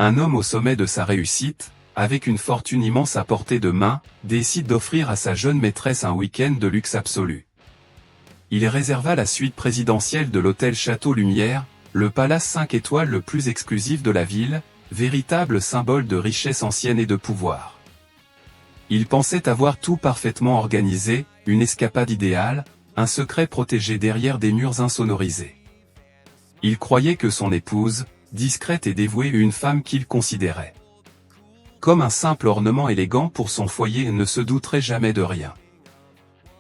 Un homme au sommet de sa réussite, avec une fortune immense à portée de main, décide d'offrir à sa jeune maîtresse un week-end de luxe absolu. Il réserva la suite présidentielle de l'hôtel Château Lumière, le palace 5 étoiles le plus exclusif de la ville, véritable symbole de richesse ancienne et de pouvoir. Il pensait avoir tout parfaitement organisé, une escapade idéale, un secret protégé derrière des murs insonorisés. Il croyait que son épouse, discrète et dévouée, une femme qu'il considérait comme un simple ornement élégant pour son foyer, ne se douterait jamais de rien.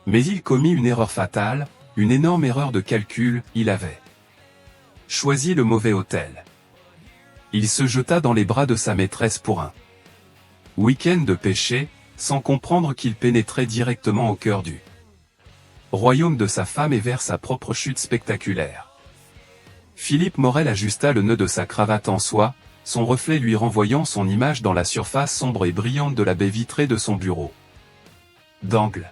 Mais il commit une erreur fatale, une énorme erreur de calcul. Il avait choisi le mauvais hôtel. Il se jeta dans les bras de sa maîtresse pour un week-end de péché, sans comprendre qu'il pénétrait directement au cœur du royaume de sa femme et vers sa propre chute spectaculaire. Philippe Morel ajusta le nœud de sa cravate en soie, son reflet lui renvoyant son image dans la surface sombre et brillante de la baie vitrée de son bureau d'angle.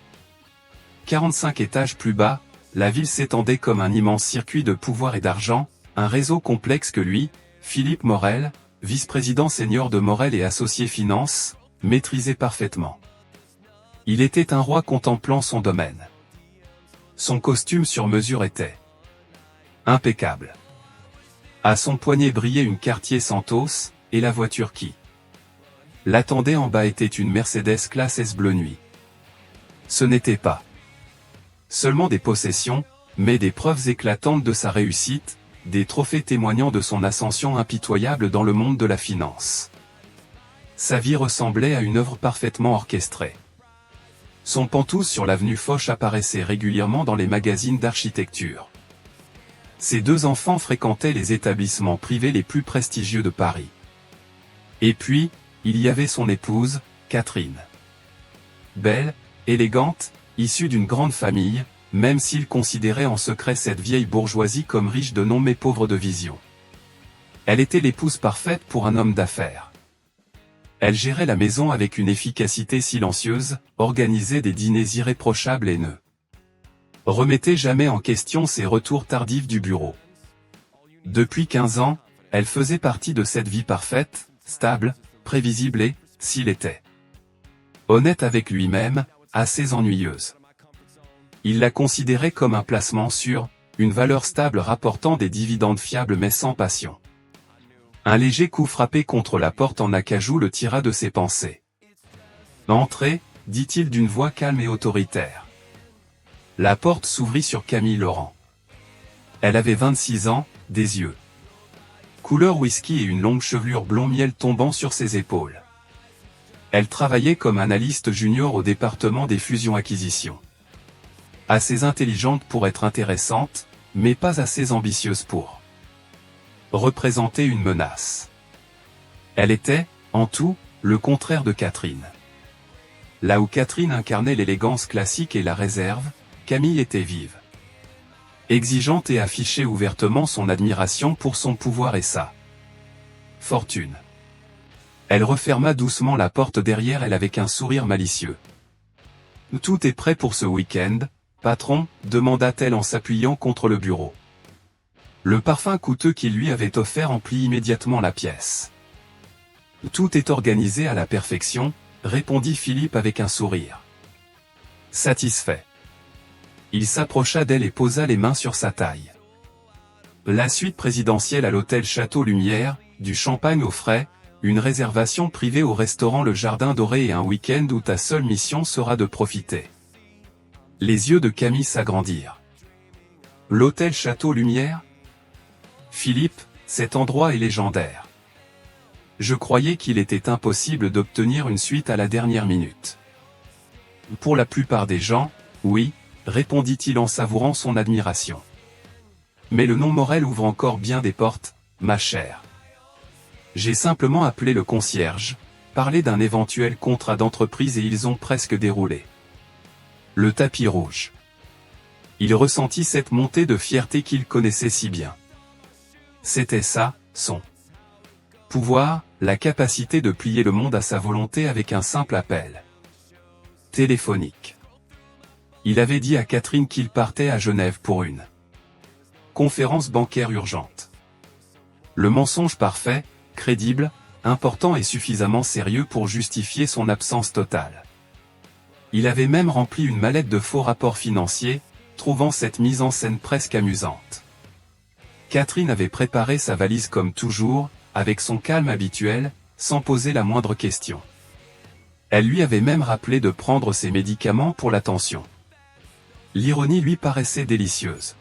45 étages plus bas, la ville s'étendait comme un immense circuit de pouvoir et d'argent, un réseau complexe que lui, Philippe Morel, vice-président senior de Morel et associé finance, maîtrisait parfaitement. Il était un roi contemplant son domaine. Son costume sur mesure était impeccable. À son poignet brillait une Cartier Santos, et la voiture qui l'attendait en bas était une Mercedes classe S bleu nuit. Ce n'était pas seulement des possessions, mais des preuves éclatantes de sa réussite, des trophées témoignant de son ascension impitoyable dans le monde de la finance. Sa vie ressemblait à une œuvre parfaitement orchestrée. Son pantouse sur l'avenue Foch apparaissait régulièrement dans les magazines d'architecture. Ses deux enfants fréquentaient les établissements privés les plus prestigieux de Paris. Et puis, il y avait son épouse, Catherine. Belle, élégante, issue d'une grande famille, même s'il considérait en secret cette vieille bourgeoisie comme riche de nom mais pauvre de vision. Elle était l'épouse parfaite pour un homme d'affaires. Elle gérait la maison avec une efficacité silencieuse, organisait des dîners irréprochables et ne remettait jamais en question ses retours tardifs du bureau. Depuis 15 ans, elle faisait partie de cette vie parfaite, stable, prévisible et, s'il était honnête avec lui-même, assez ennuyeuse. Il la considérait comme un placement sûr, une valeur stable rapportant des dividendes fiables mais sans passion. Un léger coup frappé contre la porte en acajou le tira de ses pensées. « Entrez », dit-il d'une voix calme et autoritaire. La porte s'ouvrit sur Camille Laurent. Elle avait 26 ans, des yeux couleur whisky et une longue chevelure blond miel tombant sur ses épaules. Elle travaillait comme analyste junior au département des fusions-acquisitions. Assez intelligente pour être intéressante, mais pas assez ambitieuse pour représenter une menace. Elle était, en tout, le contraire de Catherine. Là où Catherine incarnait l'élégance classique et la réserve, Camille était vive, exigeante et affichait ouvertement son admiration pour son pouvoir et sa fortune. Elle referma doucement la porte derrière elle avec un sourire malicieux. « Tout est prêt pour ce week-end, patron ?» demanda-t-elle en s'appuyant contre le bureau. Le parfum coûteux qu'il lui avait offert emplit immédiatement la pièce. « Tout est organisé à la perfection », répondit Philippe avec un sourire satisfait. Il s'approcha d'elle et posa les mains sur sa taille. La suite présidentielle à l'hôtel Château Lumière, du champagne au frais, une réservation privée au restaurant Le Jardin Doré et un week-end où ta seule mission sera de profiter. Les yeux de Camille s'agrandirent. L'hôtel Château Lumière ? Philippe, cet endroit est légendaire. Je croyais qu'il était impossible d'obtenir une suite à la dernière minute. Pour la plupart des gens, oui, répondit-il en savourant son admiration. Mais le nom Morel ouvre encore bien des portes, ma chère. J'ai simplement appelé le concierge, parlé d'un éventuel contrat d'entreprise et ils ont presque déroulé le tapis rouge. Il ressentit cette montée de fierté qu'il connaissait si bien. C'était ça, son pouvoir, la capacité de plier le monde à sa volonté avec un simple appel téléphonique. Il avait dit à Catherine qu'il partait à Genève pour une conférence bancaire urgente. Le mensonge parfait, crédible, important et suffisamment sérieux pour justifier son absence totale. Il avait même rempli une mallette de faux rapports financiers, trouvant cette mise en scène presque amusante. Catherine avait préparé sa valise comme toujours, avec son calme habituel, sans poser la moindre question. Elle lui avait même rappelé de prendre ses médicaments pour la tension. L'ironie lui paraissait délicieuse.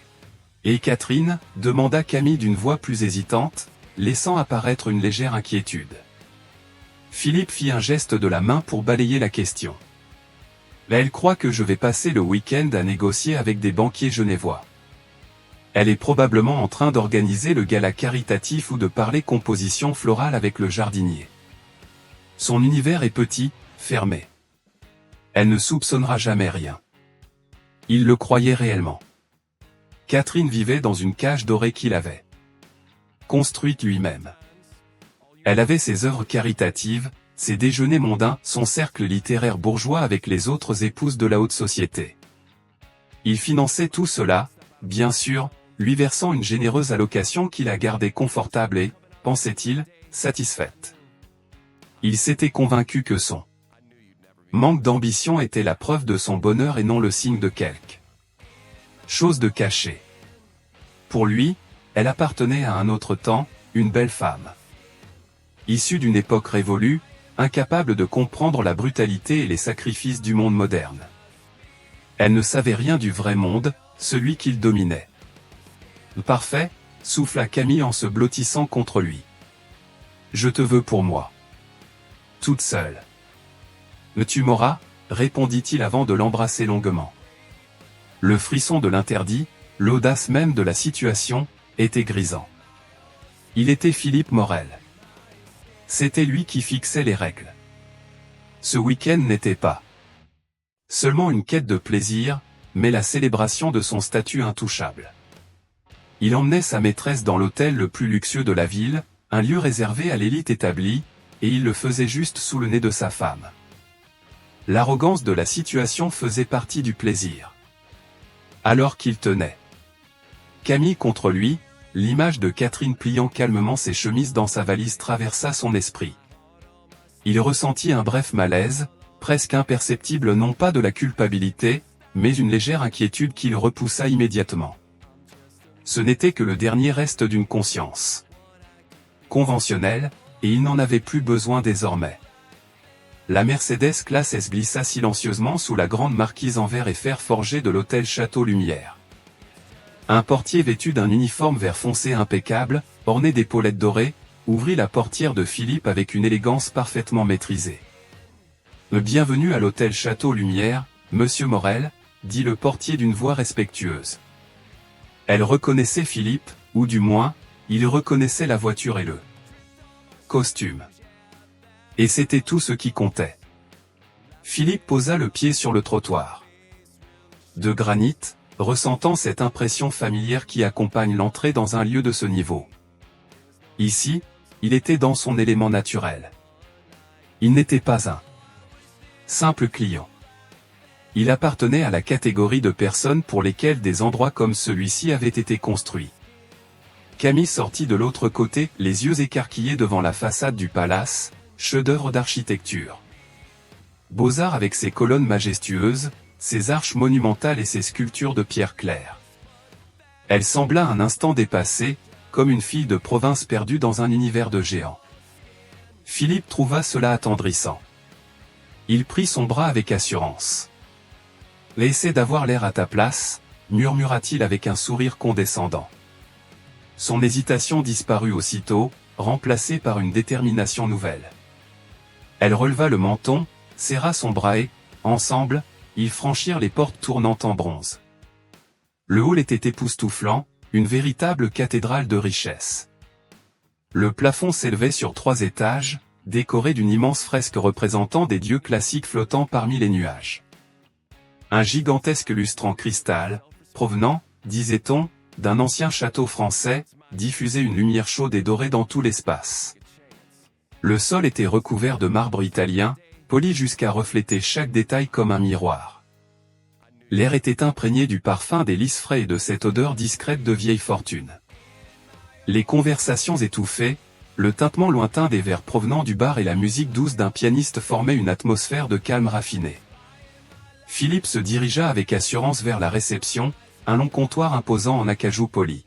« Et Catherine » demanda Camille d'une voix plus hésitante, laissant apparaître une légère inquiétude. Philippe fit un geste de la main pour balayer la question. « Elle croit que je vais passer le week-end à négocier avec des banquiers genevois. Elle est probablement en train d'organiser le gala caritatif ou de parler composition florale avec le jardinier. Son univers est petit, fermé. Elle ne soupçonnera jamais rien. » Il le croyait réellement. Catherine vivait dans une cage dorée qu'il avait construite lui-même. Elle avait ses œuvres caritatives, ses déjeuners mondains, son cercle littéraire bourgeois avec les autres épouses de la haute société. Il finançait tout cela, bien sûr, lui versant une généreuse allocation qui la gardait confortable et, pensait-il, satisfaite. Il s'était convaincu que son manque d'ambition était la preuve de son bonheur et non le signe de quelque chose de caché. Pour lui, elle appartenait à un autre temps, une belle femme. Issue d'une époque révolue, incapable de comprendre la brutalité et les sacrifices du monde moderne. Elle ne savait rien du vrai monde, celui qu'il dominait. Parfait, souffla Camille en se blottissant contre lui. Je te veux pour moi. Toute seule. Tu m'auras, répondit-il avant de l'embrasser longuement. Le frisson de l'interdit, l'audace même de la situation, était grisant. Il était Philippe Morel. C'était lui qui fixait les règles. Ce week-end n'était pas seulement une quête de plaisir, mais la célébration de son statut intouchable. Il emmenait sa maîtresse dans l'hôtel le plus luxueux de la ville, un lieu réservé à l'élite établie, et il le faisait juste sous le nez de sa femme. L'arrogance de la situation faisait partie du plaisir. Alors qu'il tenait Camille contre lui, l'image de Catherine pliant calmement ses chemises dans sa valise traversa son esprit. Il ressentit un bref malaise, presque imperceptible, non pas de la culpabilité, mais une légère inquiétude qu'il repoussa immédiatement. Ce n'était que le dernier reste d'une conscience conventionnelle, et il n'en avait plus besoin désormais. La Mercedes classe S glissa silencieusement sous la grande marquise en verre et fer forgé de l'hôtel Château Lumière. Un portier vêtu d'un uniforme vert foncé impeccable, orné d'épaulettes dorées, ouvrit la portière de Philippe avec une élégance parfaitement maîtrisée. « Bienvenue à l'hôtel Château Lumière, Monsieur Morel », dit le portier d'une voix respectueuse. Elle reconnaissait Philippe, ou du moins, il reconnaissait la voiture et le costume. Et c'était tout ce qui comptait. Philippe posa le pied sur le trottoir de granit, ressentant cette impression familière qui accompagne l'entrée dans un lieu de ce niveau. Ici, il était dans son élément naturel. Il n'était pas un simple client. Il appartenait à la catégorie de personnes pour lesquelles des endroits comme celui-ci avaient été construits. Camille sortit de l'autre côté, les yeux écarquillés devant la façade du palace, chef-d'œuvre d'architecture. Beaux-Arts avec ses colonnes majestueuses, ses arches monumentales et ses sculptures de pierre claire. Elle sembla un instant dépassée, comme une fille de province perdue dans un univers de géants. Philippe trouva cela attendrissant. Il prit son bras avec assurance. « Essaie d'avoir l'air à ta place », murmura-t-il avec un sourire condescendant. Son hésitation disparut aussitôt, remplacée par une détermination nouvelle. Elle releva le menton, serra son bras et, ensemble, ils franchirent les portes tournantes en bronze. Le hall était époustouflant, une véritable cathédrale de richesse. Le plafond s'élevait sur 3 étages, décoré d'une immense fresque représentant des dieux classiques flottant parmi les nuages. Un gigantesque lustre en cristal, provenant, disait-on, d'un ancien château français, diffusait une lumière chaude et dorée dans tout l'espace. Le sol était recouvert de marbre italien, poli jusqu'à refléter chaque détail comme un miroir. L'air était imprégné du parfum des lys frais et de cette odeur discrète de vieille fortune. Les conversations étouffées, Le tintement lointain des verres provenant du bar et la musique douce d'un pianiste formaient une atmosphère de calme raffiné. Philippe se dirigea avec assurance vers la réception, un long comptoir imposant en acajou poli.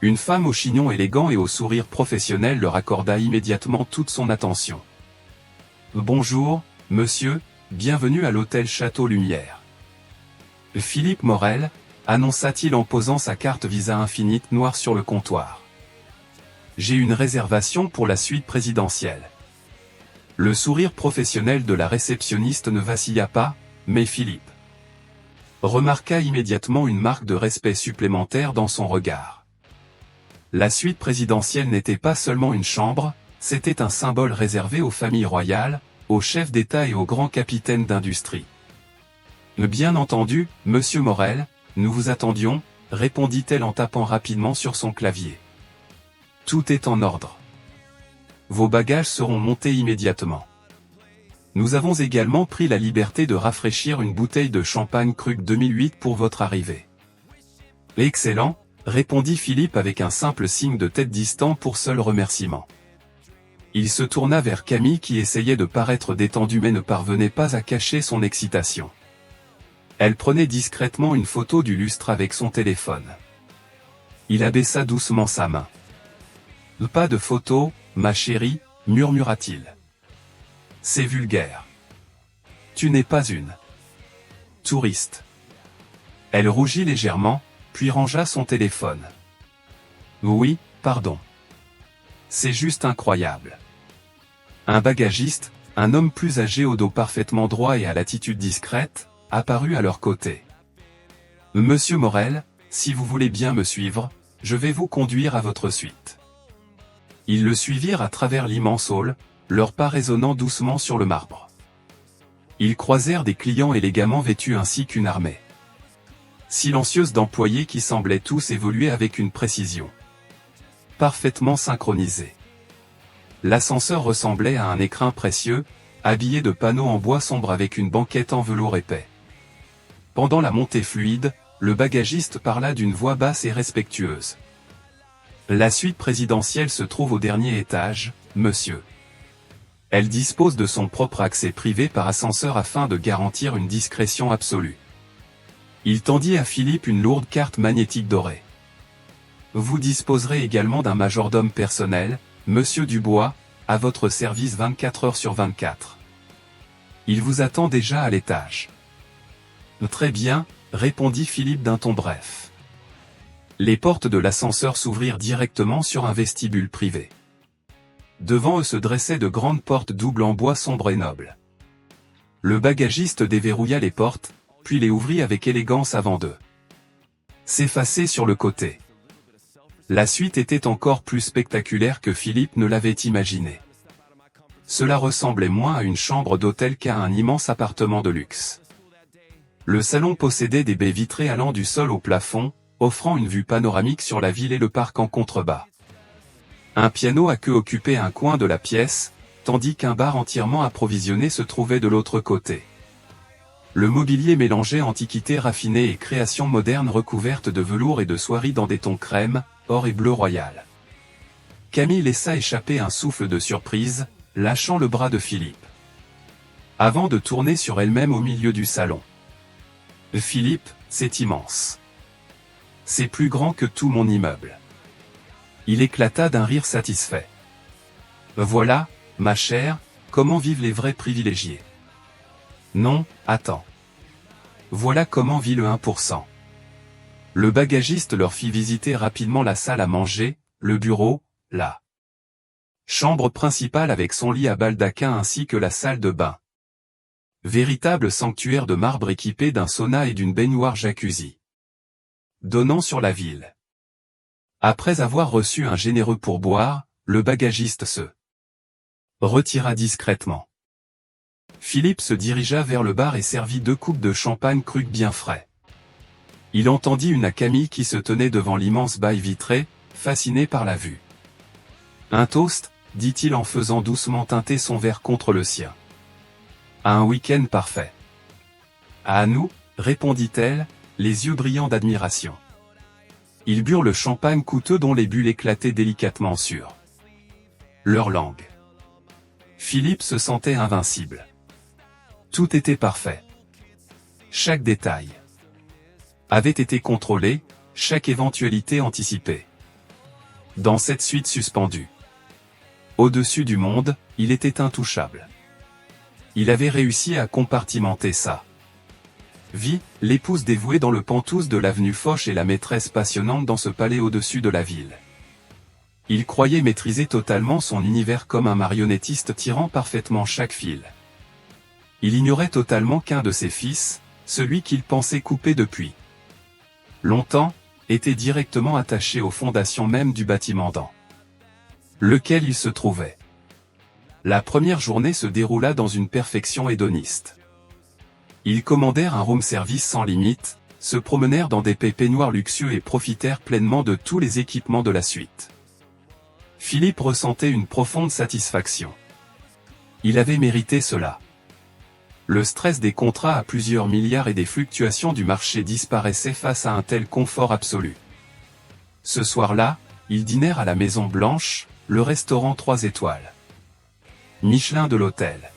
Une femme au chignon élégant et au sourire professionnel leur accorda immédiatement toute son attention. « Bonjour, monsieur, bienvenue à l'hôtel Château Lumière. » Philippe Morel, annonça-t-il en posant sa carte Visa Infinite noire sur le comptoir. « J'ai une réservation pour la suite présidentielle. » Le sourire professionnel de la réceptionniste ne vacilla pas, mais Philippe remarqua immédiatement une marque de respect supplémentaire dans son regard. La suite présidentielle n'était pas seulement une chambre, c'était un symbole réservé aux familles royales, aux chefs d'État et aux grands capitaines d'industrie. « Bien entendu, monsieur Morel, nous vous attendions, » répondit-elle en tapant rapidement sur son clavier. « Tout est en ordre. Vos bagages seront montés immédiatement. Nous avons également pris la liberté de rafraîchir une bouteille de champagne Krug 2008 pour votre arrivée. » « Excellent, » répondit Philippe avec un simple signe de tête distant pour seul remerciement. Il se tourna vers Camille qui essayait de paraître détendue mais ne parvenait pas à cacher son excitation. Elle prenait discrètement une photo du lustre avec son téléphone. Il abaissa doucement sa main. « Pas de photo, ma chérie, » murmura-t-il. « C'est vulgaire. Tu n'es pas une touriste. » Elle rougit légèrement, puis rangea son téléphone. « Oui, pardon. C'est juste incroyable. » Un bagagiste, un homme plus âgé au dos parfaitement droit et à l'attitude discrète, apparut à leur côté. « Monsieur Morel, si vous voulez bien me suivre, je vais vous conduire à votre suite. » Ils le suivirent à travers l'immense hall, leurs pas résonnant doucement sur le marbre. Ils croisèrent des clients élégamment vêtus ainsi qu'une armée silencieuse d'employés qui semblaient tous évoluer avec une précision parfaitement synchronisée. L'ascenseur ressemblait à un écrin précieux, habillé de panneaux en bois sombre avec une banquette en velours épais. Pendant la montée fluide, le bagagiste parla d'une voix basse et respectueuse. « La suite présidentielle se trouve au dernier étage, monsieur. Elle dispose de son propre accès privé par ascenseur afin de garantir une discrétion absolue. » Il tendit à Philippe une lourde carte magnétique dorée. « Vous disposerez également d'un majordome personnel, monsieur Dubois, à votre service 24 heures sur 24. Il vous attend déjà à l'étage. » « Très bien, » répondit Philippe d'un ton bref. Les portes de l'ascenseur s'ouvrirent directement sur un vestibule privé. Devant eux se dressaient de grandes portes doubles en bois sombre et noble. Le bagagiste déverrouilla les portes, puis les ouvrit avec élégance avant de s'effacer sur le côté. La suite était encore plus spectaculaire que Philippe ne l'avait imaginé. Cela ressemblait moins à une chambre d'hôtel qu'à un immense appartement de luxe. Le salon possédait des baies vitrées allant du sol au plafond, offrant une vue panoramique sur la ville et le parc en contrebas. Un piano à queue occupait un coin de la pièce, tandis qu'un bar entièrement approvisionné se trouvait de l'autre côté. Le mobilier mélangeait antiquité raffinée et création moderne recouverte de velours et de soieries dans des tons crème, or et bleu royal. Camille laissa échapper un souffle de surprise, lâchant le bras de Philippe, avant de tourner sur elle-même au milieu du salon. « Philippe, c'est immense. C'est plus grand que tout mon immeuble. » Il éclata d'un rire satisfait. « Voilà, ma chère, comment vivent les vrais privilégiés. » Non, attends. Voilà comment vit le 1%. Le bagagiste leur fit visiter rapidement la salle à manger, le bureau, la chambre principale avec son lit à baldaquin ainsi que la salle de bain. Véritable sanctuaire de marbre équipé d'un sauna et d'une baignoire jacuzzi, donnant sur la ville. Après avoir reçu un généreux pourboire, le bagagiste se retira discrètement. Philippe se dirigea vers le bar et servit 2 coupes de champagne Krug bien frais. Il entendit une Camille qui se tenait devant l'immense bail vitré, fascinée par la vue. « Un toast » dit-il en faisant doucement teinter son verre contre le sien. « À un week-end parfait. »« À nous » répondit-elle, les yeux brillants d'admiration. Ils burent le champagne coûteux dont les bulles éclataient délicatement sur leur langue. Philippe se sentait invincible. Tout était parfait. Chaque détail avait été contrôlé, chaque éventualité anticipée. Dans cette suite suspendue, au-dessus du monde, il était intouchable. Il avait réussi à compartimenter sa vie, l'épouse dévouée dans le Penthouse de l'avenue Foch et la maîtresse passionnante dans ce palais au-dessus de la ville. Il croyait maîtriser totalement son univers comme un marionnettiste tirant parfaitement chaque fil. Il ignorait totalement qu'un de ses fils, celui qu'il pensait coupé depuis longtemps, était directement attaché aux fondations même du bâtiment dans lequel il se trouvait. La première journée se déroula dans une perfection hédoniste. Ils commandèrent un room service sans limite, se promenèrent dans des peignoirs luxueux et profitèrent pleinement de tous les équipements de la suite. Philippe ressentait une profonde satisfaction. Il avait mérité cela. Le stress des contrats à plusieurs milliards et des fluctuations du marché disparaissaient face à un tel confort absolu. Ce soir-là, ils dînèrent à la Maison Blanche, le restaurant 3 étoiles Michelin de l'hôtel.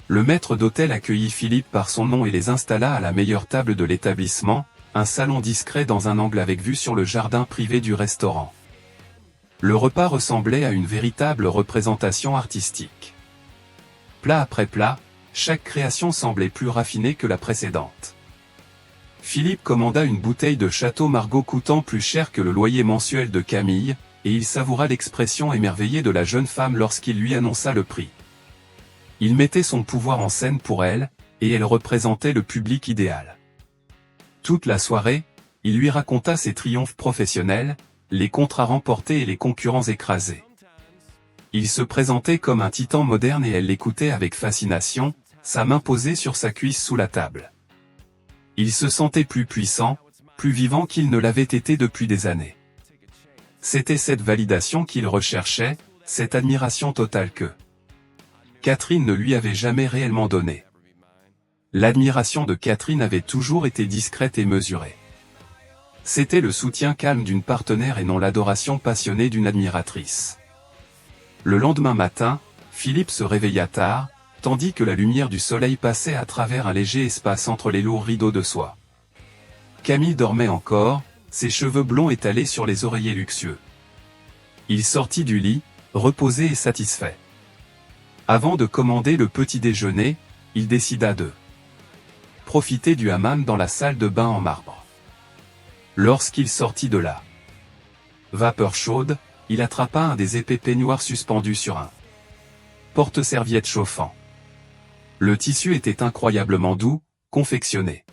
Le maître d'hôtel accueillit Philippe par son nom et les installa à la meilleure table de l'établissement, un salon discret dans un angle avec vue sur le jardin privé du restaurant. Le repas ressemblait à une véritable représentation artistique. Plat après plat, chaque création semblait plus raffinée que la précédente. Philippe commanda une bouteille de Château Margaux coûtant plus cher que le loyer mensuel de Camille, et il savoura l'expression émerveillée de la jeune femme lorsqu'il lui annonça le prix. Il mettait son pouvoir en scène pour elle, et elle représentait le public idéal. Toute la soirée, il lui raconta ses triomphes professionnels, les contrats remportés et les concurrents écrasés. Il se présentait comme un titan moderne et elle l'écoutait avec fascination, sa main posée sur sa cuisse sous la table. Il se sentait plus puissant, plus vivant qu'il ne l'avait été depuis des années. C'était cette validation qu'il recherchait, cette admiration totale que Catherine ne lui avait jamais réellement donnée. L'admiration de Catherine avait toujours été discrète et mesurée. C'était le soutien calme d'une partenaire et non l'adoration passionnée d'une admiratrice. Le lendemain matin, Philippe se réveilla tard, tandis que la lumière du soleil passait à travers un léger espace entre les lourds rideaux de soie. Camille dormait encore, ses cheveux blonds étalés sur les oreillers luxueux. Il sortit du lit, reposé et satisfait. Avant de commander le petit déjeuner, il décida de profiter du hammam dans la salle de bain en marbre. Lorsqu'il sortit de la vapeur chaude, il attrapa un des épais peignoirs suspendus sur un porte-serviette chauffant. Le tissu était incroyablement doux, confectionné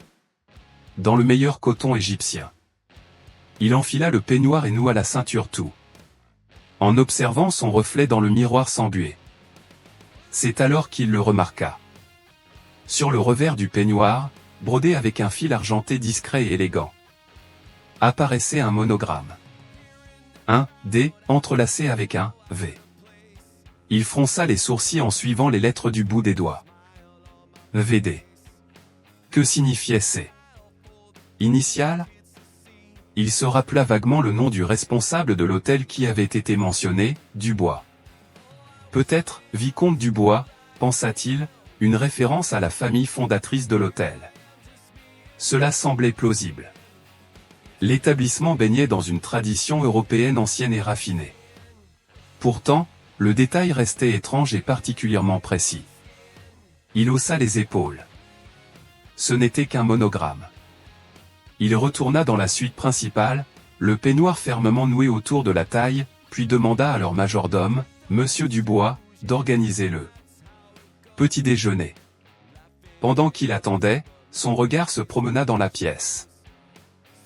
dans le meilleur coton égyptien. Il enfila le peignoir et noua la ceinture tout en observant son reflet dans le miroir sans buée. C'est alors qu'il le remarqua. Sur le revers du peignoir, brodé avec un fil argenté discret et élégant, apparaissait un monogramme. Un D entrelacé avec un V. Il fronça les sourcils en suivant les lettres du bout des doigts. VD. Que signifiaient ces initiales? Il se rappela vaguement le nom du responsable de l'hôtel qui avait été mentionné, Dubois. Peut-être, Vicomte Dubois, pensa-t-il, une référence à la famille fondatrice de l'hôtel. Cela semblait plausible. L'établissement baignait dans une tradition européenne ancienne et raffinée. Pourtant, le détail restait étrange et particulièrement précis. Il haussa les épaules. Ce n'était qu'un monogramme. Il retourna dans la suite principale, le peignoir fermement noué autour de la taille, puis demanda à leur majordome, Monsieur Dubois, d'organiser le petit déjeuner. Pendant qu'il attendait, son regard se promena dans la pièce,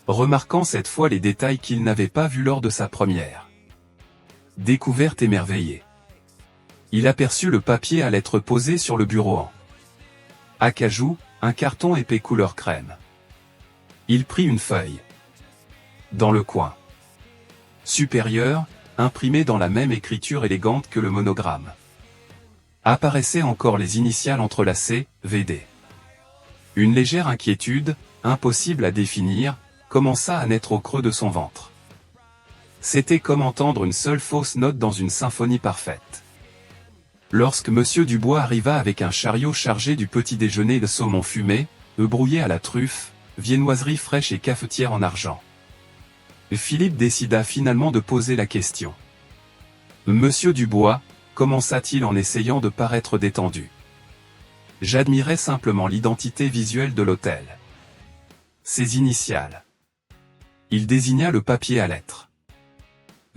remarquant cette fois les détails qu'il n'avait pas vus lors de sa première découverte émerveillée. Il aperçut le papier à lettres posé sur le bureau en acajou, un carton épais couleur crème. Il prit une feuille. Dans le coin supérieur, imprimé dans la même écriture élégante que le monogramme, apparaissaient encore les initiales entrelacées, VD. Une légère inquiétude, impossible à définir, commença à naître au creux de son ventre. C'était comme entendre une seule fausse note dans une symphonie parfaite. Lorsque Monsieur Dubois arriva avec un chariot chargé du petit déjeuner de saumon fumé, œufs brouillés à la truffe, viennoiseries fraîches et cafetière en argent, Philippe décida finalement de poser la question. Monsieur Dubois, commença-t-il en essayant de paraître détendu. J'admirais simplement l'identité visuelle de l'hôtel. Ses initiales. Il désigna le papier à lettres.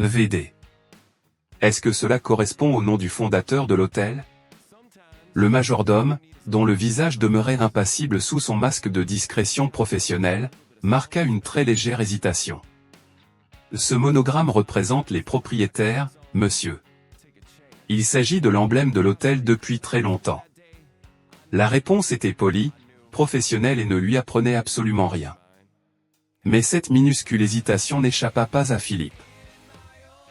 VD. Est-ce que cela correspond au nom du fondateur de l'hôtel? Le majordome, dont le visage demeurait impassible sous son masque de discrétion professionnelle, marqua une très légère hésitation. Ce monogramme représente les propriétaires, monsieur. Il s'agit de l'emblème de l'hôtel depuis très longtemps. La réponse était polie, professionnelle et ne lui apprenait absolument rien. Mais cette minuscule hésitation n'échappa pas à Philippe.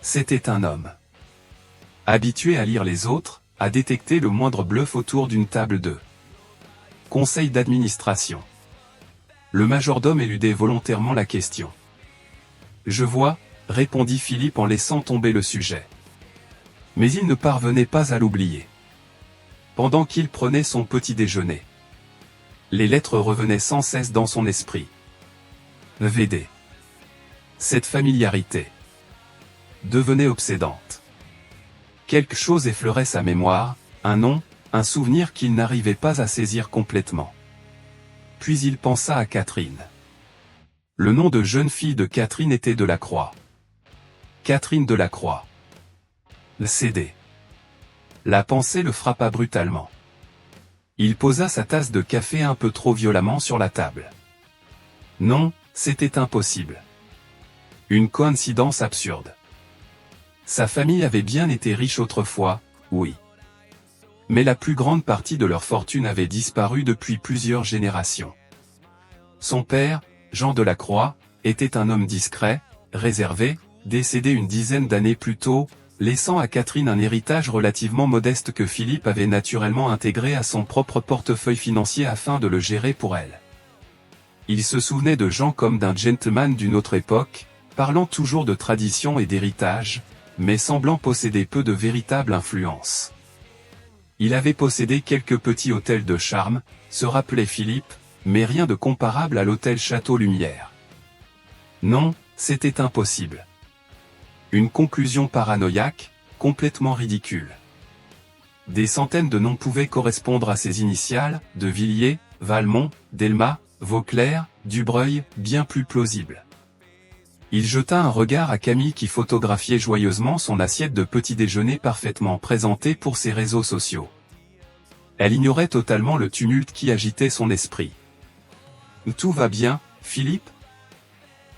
C'était un homme. Habitué à lire les autres, à détecter le moindre bluff autour d'une table de conseil d'administration. Le majordome éludait volontairement la question. Je vois, répondit Philippe en laissant tomber le sujet. Mais il ne parvenait pas à l'oublier. Pendant qu'il prenait son petit déjeuner, les lettres revenaient sans cesse dans son esprit. VD. Cette familiarité devenait obsédante. Quelque chose effleurait sa mémoire, un nom, un souvenir qu'il n'arrivait pas à saisir complètement. Puis il pensa à Catherine. Le nom de jeune fille de Catherine était Delacroix. Catherine Delacroix. Le CD. La pensée le frappa brutalement. Il posa sa tasse de café un peu trop violemment sur la table. Non, c'était impossible. Une coïncidence absurde. Sa famille avait bien été riche autrefois, oui. Mais la plus grande partie de leur fortune avait disparu depuis plusieurs générations. Son père, Jean Delacroix, était un homme discret, réservé, décédé une dizaine d'années plus tôt, laissant à Catherine un héritage relativement modeste que Philippe avait naturellement intégré à son propre portefeuille financier afin de le gérer pour elle. Il se souvenait de Jean comme d'un gentleman d'une autre époque, parlant toujours de tradition et d'héritage, mais semblant posséder peu de véritable influence. Il avait possédé quelques petits hôtels de charme, se rappelait Philippe, mais rien de comparable à l'hôtel Château Lumière. Non, c'était impossible. Une conclusion paranoïaque, complètement ridicule. Des centaines de noms pouvaient correspondre à ses initiales, de Villiers, Valmont, Delmas, Vauclair, Dubreuil, bien plus plausible. Il jeta un regard à Camille qui photographiait joyeusement son assiette de petit déjeuner parfaitement présentée pour ses réseaux sociaux. Elle ignorait totalement le tumulte qui agitait son esprit. « Tout va bien, Philippe ?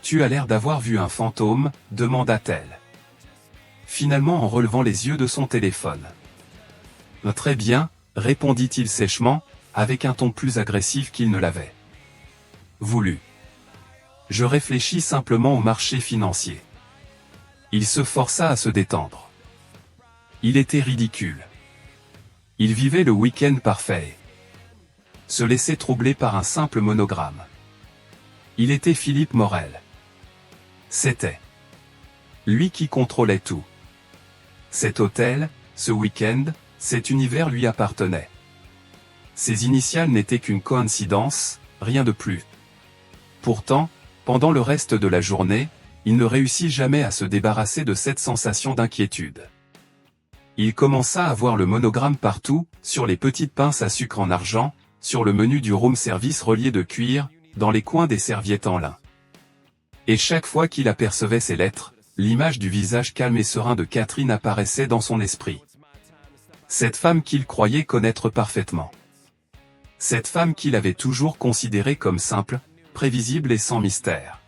Tu as l'air d'avoir vu un fantôme, demanda-t-elle. Finalement en relevant les yeux de son téléphone. « Très bien, répondit-il sèchement, avec un ton plus agressif qu'il ne l'avait voulu. Je réfléchis simplement au marché financier. Il se força à se détendre. Il était ridicule. Il vivait le week-end parfait. Se laissait troubler par un simple monogramme. Il était Philippe Morel. C'était lui qui contrôlait tout. Cet hôtel, ce week-end, cet univers lui appartenait. Ses initiales n'étaient qu'une coïncidence, rien de plus. Pourtant, pendant le reste de la journée, il ne réussit jamais à se débarrasser de cette sensation d'inquiétude. Il commença à voir le monogramme partout, sur les petites pinces à sucre en argent, sur le menu du room service relié de cuir, dans les coins des serviettes en lin. Et chaque fois qu'il apercevait ces lettres, l'image du visage calme et serein de Catherine apparaissait dans son esprit. Cette femme qu'il croyait connaître parfaitement. Cette femme qu'il avait toujours considérée comme simple, prévisible et sans mystère.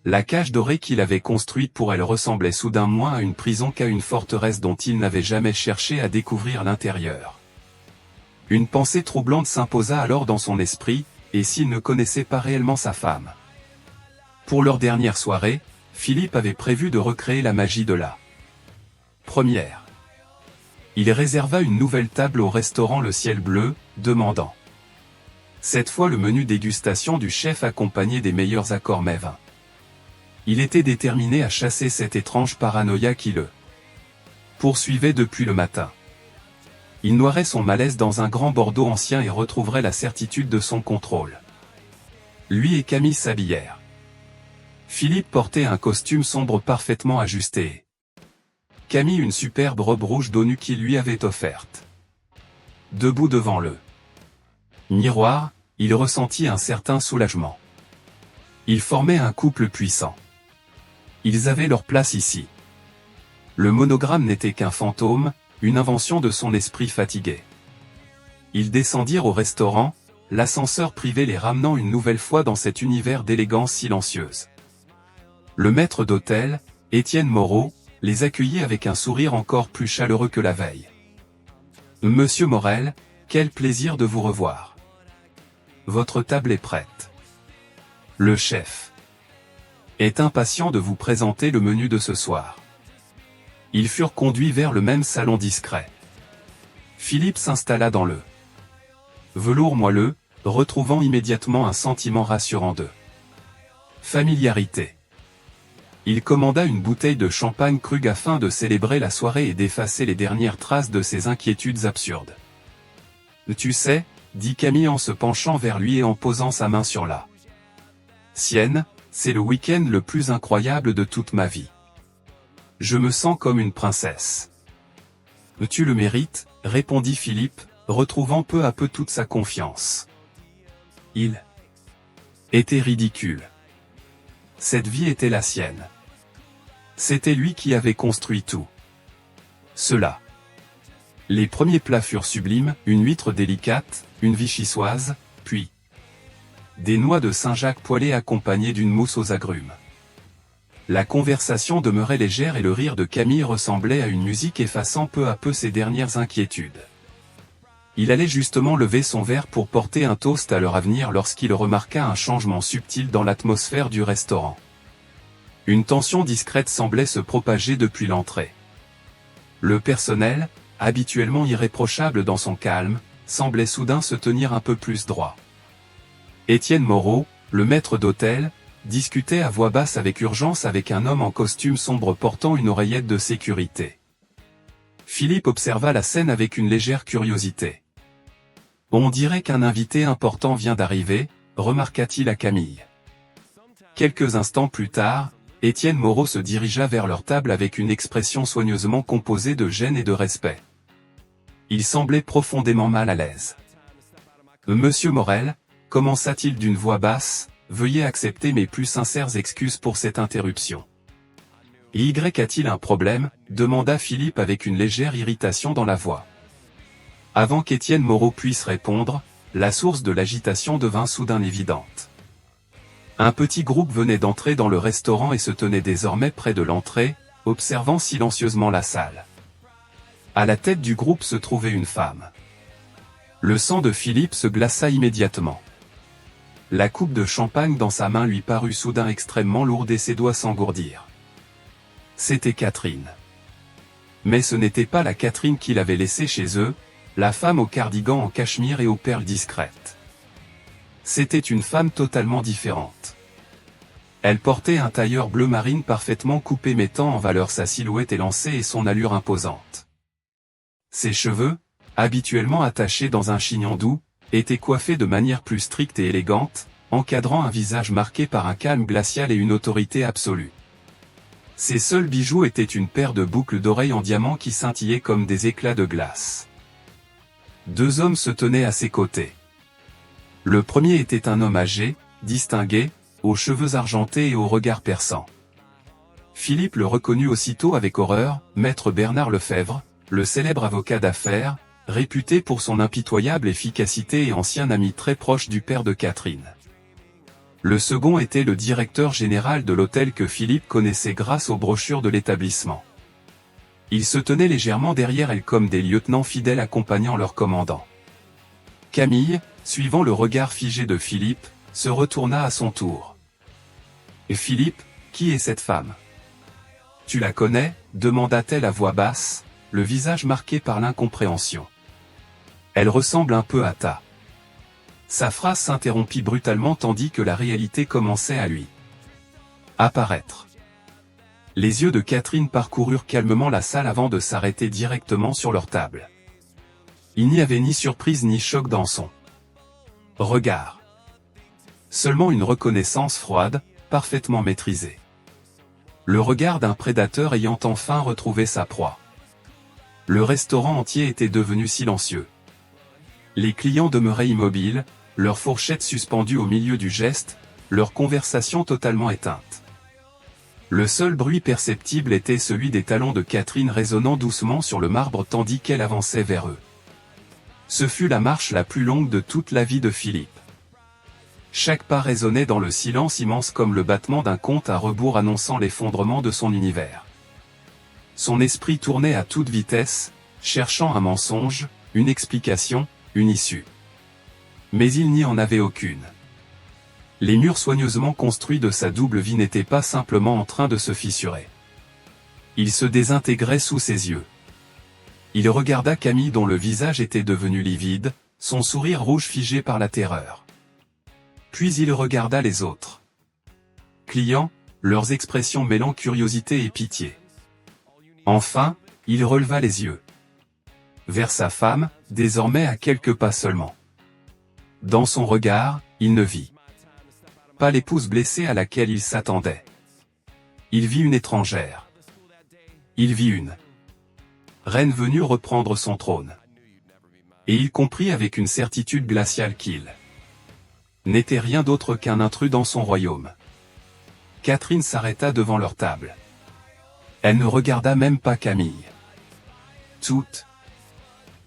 La cage dorée qu'il avait construite pour elle ressemblait soudain moins à une prison qu'à une forteresse dont il n'avait jamais cherché à découvrir l'intérieur. Une pensée troublante s'imposa alors dans son esprit, et s'il ne connaissait pas réellement sa femme. Pour leur dernière soirée, Philippe avait prévu de recréer la magie de la première. Il réserva une nouvelle table au restaurant Le Ciel Bleu, demandant cette fois le menu dégustation du chef accompagné des meilleurs accords mets vins. Il était déterminé à chasser cette étrange paranoïa qui le poursuivait depuis le matin. Il noierait son malaise dans un grand Bordeaux ancien et retrouverait la certitude de son contrôle. Lui et Camille s'habillèrent. Philippe portait un costume sombre parfaitement ajusté. Camille une superbe robe rouge d'eau nue qui lui avait offerte. Debout devant le miroir, il ressentit un certain soulagement. Ils formaient un couple puissant. Ils avaient leur place ici. Le monogramme n'était qu'un fantôme, une invention de son esprit fatigué. Ils descendirent au restaurant, l'ascenseur privé les ramenant une nouvelle fois dans cet univers d'élégance silencieuse. Le maître d'hôtel, Étienne Moreau, les accueillit avec un sourire encore plus chaleureux que la veille. « Monsieur Morel, quel plaisir de vous revoir. Votre table est prête. Le chef est impatient de vous présenter le menu de ce soir. » Ils furent conduits vers le même salon discret. Philippe s'installa dans le velours moelleux, retrouvant immédiatement un sentiment rassurant de familiarité. Il commanda une bouteille de champagne Krug afin de célébrer la soirée et d'effacer les dernières traces de ses inquiétudes absurdes. « Tu sais, » dit Camille en se penchant vers lui et en posant sa main sur la sienne, « c'est le week-end le plus incroyable de toute ma vie. Je me sens comme une princesse. » « Tu le mérites, » répondit Philippe, retrouvant peu à peu toute sa confiance. Il était ridicule. Cette vie était la sienne. C'était lui qui avait construit tout cela. Les premiers plats furent sublimes, une huître délicate, une vichysoise, puis des noix de Saint-Jacques poêlées accompagnées d'une mousse aux agrumes. La conversation demeurait légère et le rire de Camille ressemblait à une musique effaçant peu à peu ses dernières inquiétudes. Il allait justement lever son verre pour porter un toast à leur avenir lorsqu'il remarqua un changement subtil dans l'atmosphère du restaurant. Une tension discrète semblait se propager depuis l'entrée. Le personnel, habituellement irréprochable dans son calme, semblait soudain se tenir un peu plus droit. Étienne Moreau, le maître d'hôtel, discutait à voix basse avec urgence avec un homme en costume sombre portant une oreillette de sécurité. Philippe observa la scène avec une légère curiosité. « On dirait qu'un invité important vient d'arriver, » remarqua-t-il à Camille. Quelques instants plus tard, Étienne Moreau se dirigea vers leur table avec une expression soigneusement composée de gêne et de respect. Il semblait profondément mal à l'aise. « Monsieur Morel, » commença-t-il d'une voix basse, « veuillez accepter mes plus sincères excuses pour cette interruption. » « Y a-t-il un problème ?» demanda Philippe avec une légère irritation dans la voix. Avant qu'Étienne Moreau puisse répondre, la source de l'agitation devint soudain évidente. Un petit groupe venait d'entrer dans le restaurant et se tenait désormais près de l'entrée, observant silencieusement la salle. À la tête du groupe se trouvait une femme. Le sang de Philippe se glaça immédiatement. La coupe de champagne dans sa main lui parut soudain extrêmement lourde et ses doigts s'engourdirent. C'était Catherine. Mais ce n'était pas la Catherine qu'il avait laissée chez eux, la femme au cardigan en cachemire et aux perles discrètes. C'était une femme totalement différente. Elle portait un tailleur bleu marine parfaitement coupé mettant en valeur sa silhouette élancée et son allure imposante. Ses cheveux, habituellement attachés dans un chignon doux, étaient coiffés de manière plus stricte et élégante, encadrant un visage marqué par un calme glacial et une autorité absolue. Ses seuls bijoux étaient une paire de boucles d'oreilles en diamant qui scintillaient comme des éclats de glace. Deux hommes se tenaient à ses côtés. Le premier était un homme âgé, distingué, aux cheveux argentés et au regard perçant. Philippe le reconnut aussitôt avec horreur, maître Bernard Lefebvre, le célèbre avocat d'affaires, réputé pour son impitoyable efficacité et ancien ami très proche du père de Catherine. Le second était le directeur général de l'hôtel que Philippe connaissait grâce aux brochures de l'établissement. Ils se tenaient légèrement derrière elle comme des lieutenants fidèles accompagnant leur commandant. Camille, suivant le regard figé de Philippe, se retourna à son tour. « Et Philippe, qui est cette femme ? Tu la connais ?» demanda-t-elle à voix basse, le visage marqué par l'incompréhension. « Elle ressemble un peu à ta... » Sa phrase s'interrompit brutalement tandis que la réalité commençait à lui Apparaître. Les yeux de Catherine parcoururent calmement la salle avant de s'arrêter directement sur leur table. Il n'y avait ni surprise ni choc dans son regard. Seulement une reconnaissance froide, parfaitement maîtrisée. Le regard d'un prédateur ayant enfin retrouvé sa proie. Le restaurant entier était devenu silencieux. Les clients demeuraient immobiles, leurs fourchettes suspendues au milieu du geste, leur conversation totalement éteinte. Le seul bruit perceptible était celui des talons de Catherine résonnant doucement sur le marbre tandis qu'elle avançait vers eux. Ce fut la marche la plus longue de toute la vie de Philippe. Chaque pas résonnait dans le silence immense comme le battement d'un compte à rebours annonçant l'effondrement de son univers. Son esprit tournait à toute vitesse, cherchant un mensonge, une explication, une issue. Mais il n'y en avait aucune. Les murs soigneusement construits de sa double vie n'étaient pas simplement en train de se fissurer. Ils se désintégraient sous ses yeux. Il regarda Camille dont le visage était devenu livide, son sourire rouge figé par la terreur. Puis il regarda les autres clients, leurs expressions mêlant curiosité et pitié. Enfin, il releva les yeux vers sa femme, désormais à quelques pas seulement. Dans son regard, il ne vit pas l'épouse blessée à laquelle il s'attendait. Il vit une étrangère. Il vit une reine venue reprendre son trône. Et il comprit avec une certitude glaciale qu'il n'était rien d'autre qu'un intrus dans son royaume. Catherine s'arrêta devant leur table. Elle ne regarda même pas Camille. Toute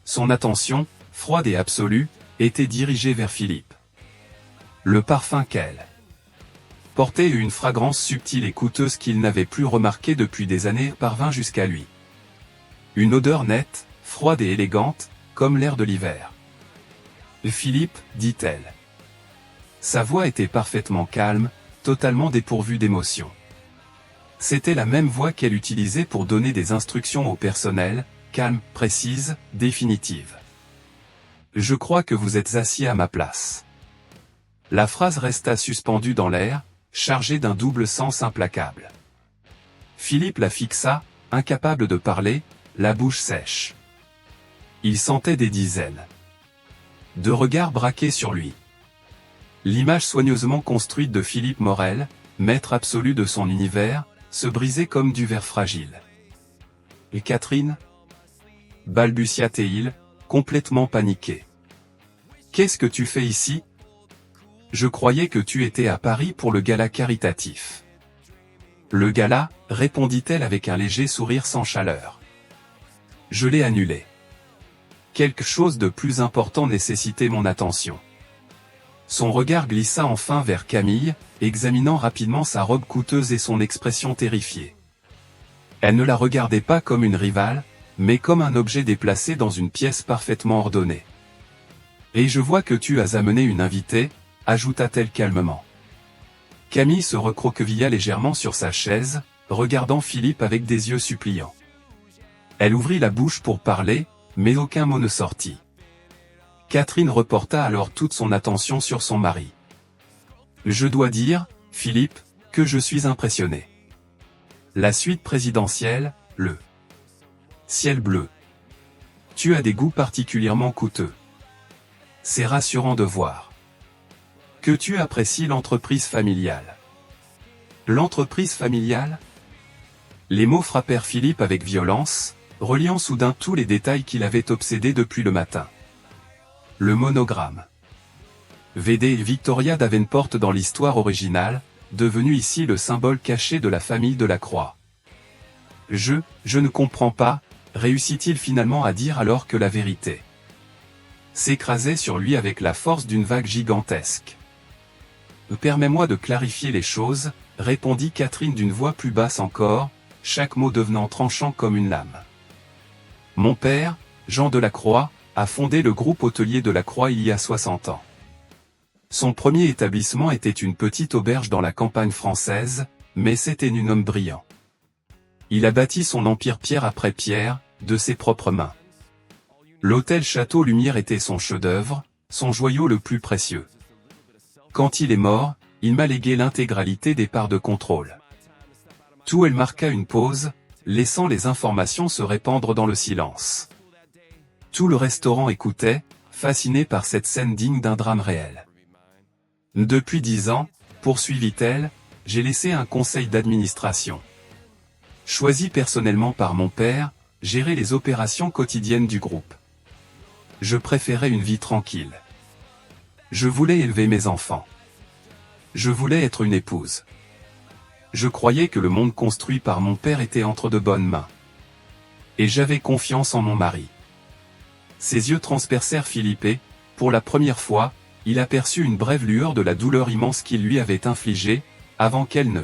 son attention, froide et absolue, était dirigée vers Philippe. Le parfum qu'elle portait une fragrance subtile et coûteuse qu'il n'avait plus remarquée depuis des années parvint jusqu'à lui. Une odeur nette, froide et élégante, comme l'air de l'hiver. « Philippe, dit-elle. » Sa voix était parfaitement calme, totalement dépourvue d'émotion. C'était la même voix qu'elle utilisait pour donner des instructions au personnel, calme, précise, définitive. « Je crois que vous êtes assis à ma place. » La phrase resta suspendue dans l'air, chargée d'un double sens implacable. Philippe la fixa, incapable de parler, la bouche sèche. Il sentait des dizaines de regards braqués sur lui. L'image soigneusement construite de Philippe Morel, maître absolu de son univers, se brisait comme du verre fragile. « Et Catherine » balbutia-t-il, complètement paniqué. « Qu'est-ce que tu fais ici ? Je croyais que tu étais à Paris pour le gala caritatif. » Le gala, répondit-elle avec un léger sourire sans chaleur. Je l'ai annulé. Quelque chose de plus important nécessitait mon attention. Son regard glissa enfin vers Camille, examinant rapidement sa robe coûteuse et son expression terrifiée. Elle ne la regardait pas comme une rivale, mais comme un objet déplacé dans une pièce parfaitement ordonnée. « Et je vois que tu as amené une invitée, » ajouta-t-elle calmement. Camille se recroquevilla légèrement sur sa chaise, regardant Philippe avec des yeux suppliants. Elle ouvrit la bouche pour parler, mais aucun mot ne sortit. Catherine reporta alors toute son attention sur son mari. « Je dois dire, Philippe, que je suis impressionné. La suite présidentielle, le ciel bleu. Tu as des goûts particulièrement coûteux. C'est rassurant de voir que tu apprécies l'entreprise familiale. » L'entreprise familiale ? Les mots frappèrent Philippe avec violence, reliant soudain tous les détails qu'il avait obsédés depuis le matin. Le monogramme. VD Victoria Davenport dans l'histoire originale, devenu ici le symbole caché de la famille de la Croix. Je ne comprends pas, réussit-il finalement à dire alors que la vérité s'écrasait sur lui avec la force d'une vague gigantesque. Permets-moi de clarifier les choses, répondit Catherine d'une voix plus basse encore, chaque mot devenant tranchant comme une lame. Mon père, Jean Delacroix, a fondé le groupe hôtelier de la Croix il y a 60 ans. Son premier établissement était une petite auberge dans la campagne française, mais c'était un homme brillant. Il a bâti son empire pierre après pierre, de ses propres mains. L'hôtel Château Lumière était son chef-d'œuvre, son joyau le plus précieux. Quand il est mort, il m'a légué l'intégralité des parts de contrôle. Tout elle marqua une pause, laissant les informations se répandre dans le silence. Tout le restaurant écoutait, fasciné par cette scène digne d'un drame réel. Depuis 10 ans, poursuivit-elle, j'ai laissé un conseil d'administration. Choisi personnellement par mon père, gérer les opérations quotidiennes du groupe. Je préférais une vie tranquille. Je voulais élever mes enfants. Je voulais être une épouse. Je croyais que le monde construit par mon père était entre de bonnes mains. Et j'avais confiance en mon mari. Ses yeux transpercèrent Philippe et, pour la première fois, il aperçut une brève lueur de la douleur immense qu'il lui avait infligée, avant qu'elle ne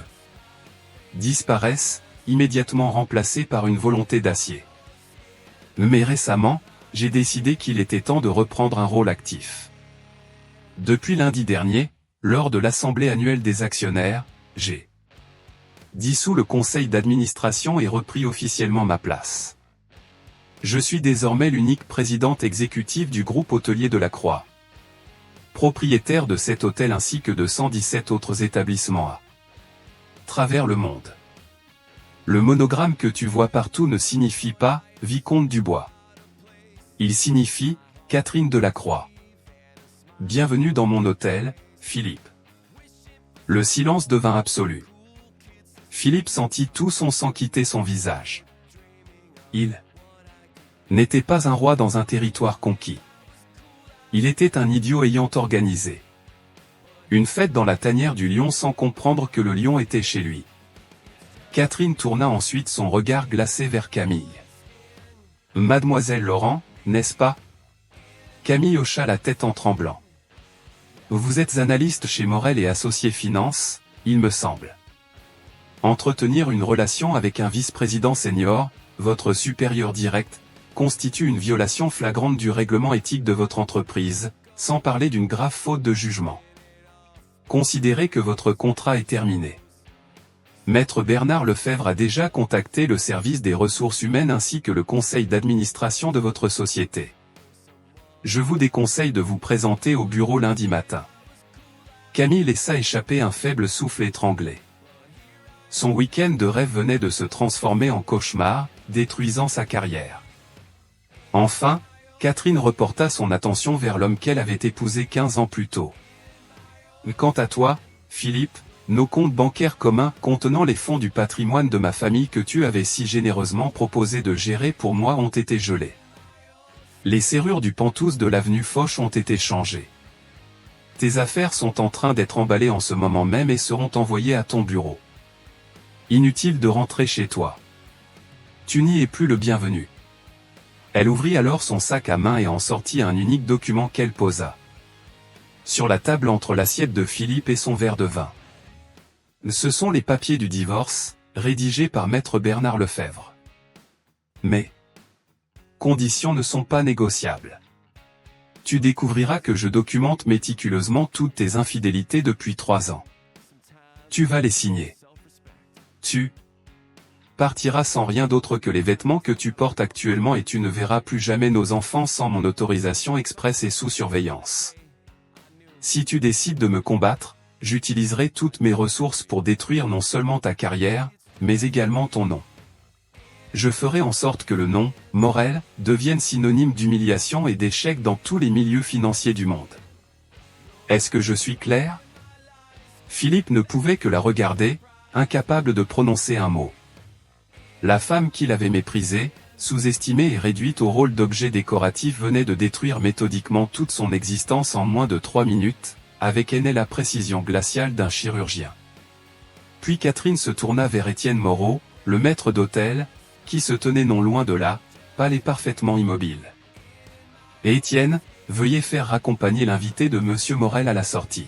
disparaisse, immédiatement remplacée par une volonté d'acier. Mais récemment, j'ai décidé qu'il était temps de reprendre un rôle actif. Depuis lundi dernier, lors de l'assemblée annuelle des actionnaires, j'ai dissous le conseil d'administration et repris officiellement ma place. Je suis désormais l'unique présidente exécutive du groupe hôtelier de la Croix, propriétaire de cet hôtel ainsi que de 117 autres établissements à travers le monde. Le monogramme que tu vois partout ne signifie pas « Vicomte Dubois ». Il signifie « Catherine Delacroix ». Bienvenue dans mon hôtel, Philippe. Le silence devint absolu. Philippe sentit tout son sang quitter son visage. Il n'était pas un roi dans un territoire conquis. Il était un idiot ayant organisé une fête dans la tanière du lion sans comprendre que le lion était chez lui. Catherine tourna ensuite son regard glacé vers Camille. « Mademoiselle Laurent, n'est-ce pas ?» Camille hocha la tête en tremblant. « Vous êtes analyste chez Morel et Associés Finance, il me semble. Entretenir une relation avec un vice-président senior, votre supérieur direct, constitue une violation flagrante du règlement éthique de votre entreprise, sans parler d'une grave faute de jugement. Considérez que votre contrat est terminé. Maître Bernard Lefebvre a déjà contacté le service des ressources humaines ainsi que le conseil d'administration de votre société. Je vous déconseille de vous présenter au bureau lundi matin. » Camille laissa échapper un faible souffle étranglé. Son week-end de rêve venait de se transformer en cauchemar, détruisant sa carrière. Enfin, Catherine reporta son attention vers l'homme qu'elle avait épousé 15 ans plus tôt. « Quant à toi, Philippe, nos comptes bancaires communs contenant les fonds du patrimoine de ma famille que tu avais si généreusement proposé de gérer pour moi ont été gelés. Les serrures du pantouse de l'avenue Foch ont été changées. Tes affaires sont en train d'être emballées en ce moment même et seront envoyées à ton bureau. Inutile de rentrer chez toi. Tu n'y es plus le bienvenu. » Elle ouvrit alors son sac à main et en sortit un unique document qu'elle posa sur la table entre l'assiette de Philippe et son verre de vin. Ce sont les papiers du divorce, rédigés par Maître Bernard Lefebvre. Mais conditions ne sont pas négociables. Tu découvriras que je documente méticuleusement toutes tes infidélités depuis 3 ans. Tu vas les signer. Tu partiras sans rien d'autre que les vêtements que tu portes actuellement et tu ne verras plus jamais nos enfants sans mon autorisation expresse et sous surveillance. Si tu décides de me combattre, j'utiliserai toutes mes ressources pour détruire non seulement ta carrière, mais également ton nom. Je ferai en sorte que le nom, Morel, devienne synonyme d'humiliation et d'échec dans tous les milieux financiers du monde. Est-ce que je suis clair ? Philippe ne pouvait que la regarder, incapable de prononcer un mot. La femme qu'il avait méprisée, sous-estimée et réduite au rôle d'objet décoratif venait de détruire méthodiquement toute son existence en moins de 3 minutes, avec la précision glaciale d'un chirurgien. Puis Catherine se tourna vers Étienne Moreau, le maître d'hôtel, qui se tenait non loin de là, pâle et parfaitement immobile. « Et Étienne, veuillez faire raccompagner l'invité de Monsieur Morel à la sortie.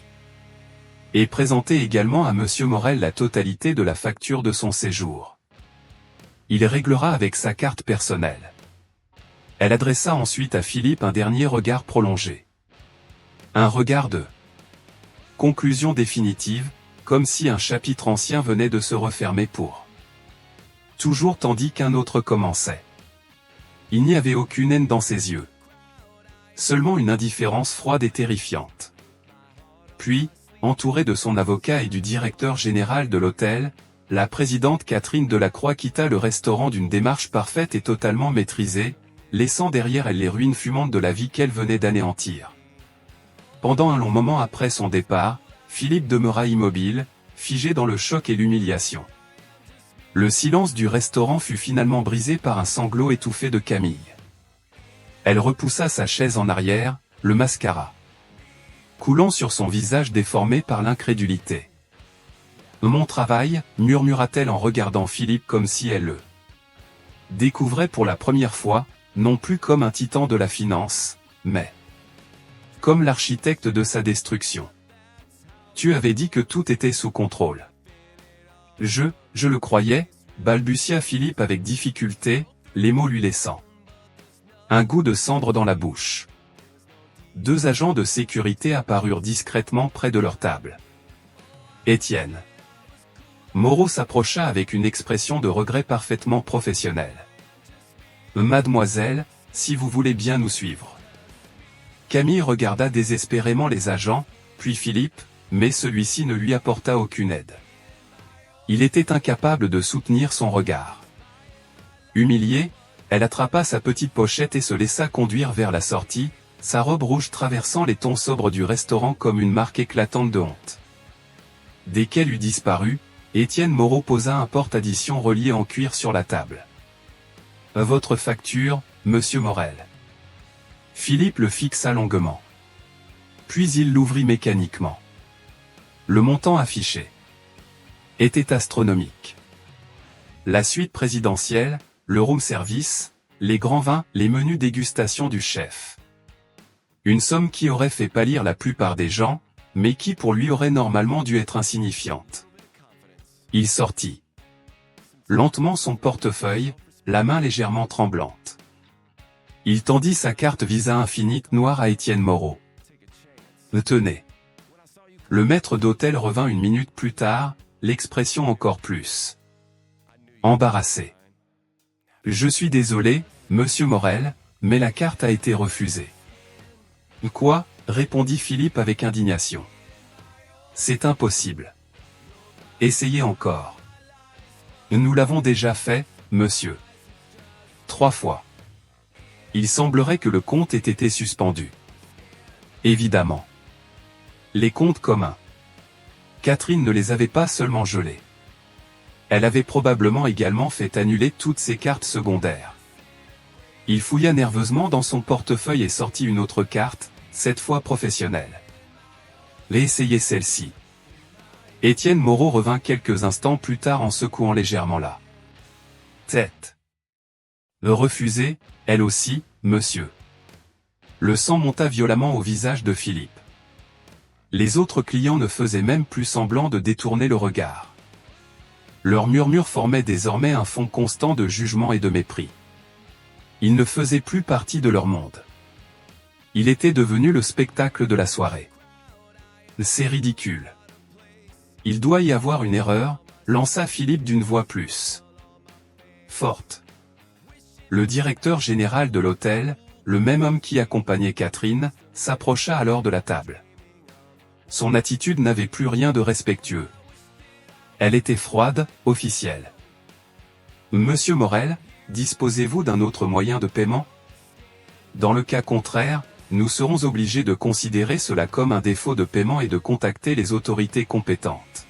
Et présenter également à Monsieur Morel la totalité de la facture de son séjour. Il réglera avec sa carte personnelle. » Elle adressa ensuite à Philippe un dernier regard prolongé. Un regard de conclusion définitive, comme si un chapitre ancien venait de se refermer pour toujours tandis qu'un autre commençait. Il n'y avait aucune haine dans ses yeux. Seulement une indifférence froide et terrifiante. Puis, entourée de son avocat et du directeur général de l'hôtel, la présidente Catherine Delacroix quitta le restaurant d'une démarche parfaite et totalement maîtrisée, laissant derrière elle les ruines fumantes de la vie qu'elle venait d'anéantir. Pendant un long moment après son départ, Philippe demeura immobile, figé dans le choc et l'humiliation. Le silence du restaurant fut finalement brisé par un sanglot étouffé de Camille. Elle repoussa sa chaise en arrière, le mascara coulant sur son visage déformé par l'incrédulité. « Mon travail » murmura-t-elle en regardant Philippe comme si elle le découvrait pour la première fois, non plus comme un titan de la finance, mais comme l'architecte de sa destruction. « Tu avais dit que tout était sous contrôle. » Je le croyais, balbutia Philippe avec difficulté, les mots lui laissant un goût de cendre dans la bouche. Deux agents de sécurité apparurent discrètement près de leur table. Étienne Moreau s'approcha avec une expression de regret parfaitement professionnelle. « Mademoiselle, si vous voulez bien nous suivre. » Camille regarda désespérément les agents, puis Philippe, mais celui-ci ne lui apporta aucune aide. Il était incapable de soutenir son regard. Humiliée, elle attrapa sa petite pochette et se laissa conduire vers la sortie, sa robe rouge traversant les tons sobres du restaurant comme une marque éclatante de honte. Dès qu'elle eut disparu, Étienne Moreau posa un porte-addition relié en cuir sur la table. « Votre facture, monsieur Morel. » Philippe le fixa longuement. Puis il l'ouvrit mécaniquement. Le montant affiché était astronomique. La suite présidentielle, le room service, les grands vins, les menus dégustation du chef. Une somme qui aurait fait pâlir la plupart des gens, mais qui pour lui aurait normalement dû être insignifiante. Il sortit lentement son portefeuille, la main légèrement tremblante. Il tendit sa carte Visa Infinite noire à Étienne Moreau. « Tenez. » Le maître d'hôtel revint une minute plus tard, l'expression encore plus embarrassée. « Je suis désolé, monsieur Morel, mais la carte a été refusée. » « Quoi ?» répondit Philippe avec indignation. « C'est impossible. Essayez encore. »« Nous l'avons déjà fait, monsieur. 3 fois. » Il semblerait que le compte ait été suspendu. Évidemment. Les comptes communs. Catherine ne les avait pas seulement gelés. Elle avait probablement également fait annuler toutes ses cartes secondaires. Il fouilla nerveusement dans son portefeuille et sortit une autre carte, cette fois professionnelle. Réessayez celle-ci. Étienne Moreau revint quelques instants plus tard en secouant légèrement la tête. Refusée, elle aussi, monsieur. Le sang monta violemment au visage de Philippe. Les autres clients ne faisaient même plus semblant de détourner le regard. Leurs murmures formaient désormais un fond constant de jugement et de mépris. Ils ne faisaient plus partie de leur monde. Il était devenu le spectacle de la soirée. C'est ridicule. Il doit y avoir une erreur, lança Philippe d'une voix plus forte. Le directeur général de l'hôtel, le même homme qui accompagnait Catherine, s'approcha alors de la table. Son attitude n'avait plus rien de respectueux. Elle était froide, officielle. « Monsieur Morel, disposez-vous d'un autre moyen de paiement ? Dans le cas contraire, nous serons obligés de considérer cela comme un défaut de paiement et de contacter les autorités compétentes. »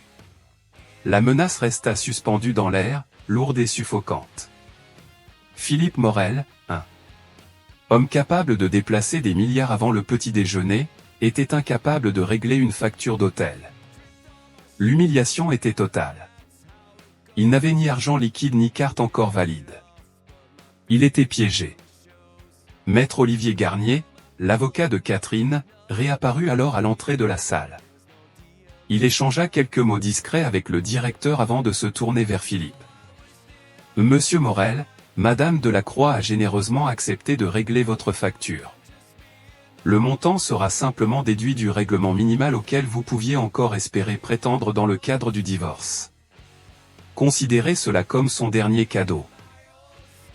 La menace resta suspendue dans l'air, lourde et suffocante. Philippe Morel, un homme capable de déplacer des milliards avant le petit déjeuner, était incapable de régler une facture d'hôtel. L'humiliation était totale. Il n'avait ni argent liquide ni carte encore valide. Il était piégé. Maître Olivier Garnier, l'avocat de Catherine, réapparut alors à l'entrée de la salle. Il échangea quelques mots discrets avec le directeur avant de se tourner vers Philippe. « Monsieur Morel, Madame Delacroix a généreusement accepté de régler votre facture. Le montant sera simplement déduit du règlement minimal auquel vous pouviez encore espérer prétendre dans le cadre du divorce. Considérez cela comme son dernier cadeau. »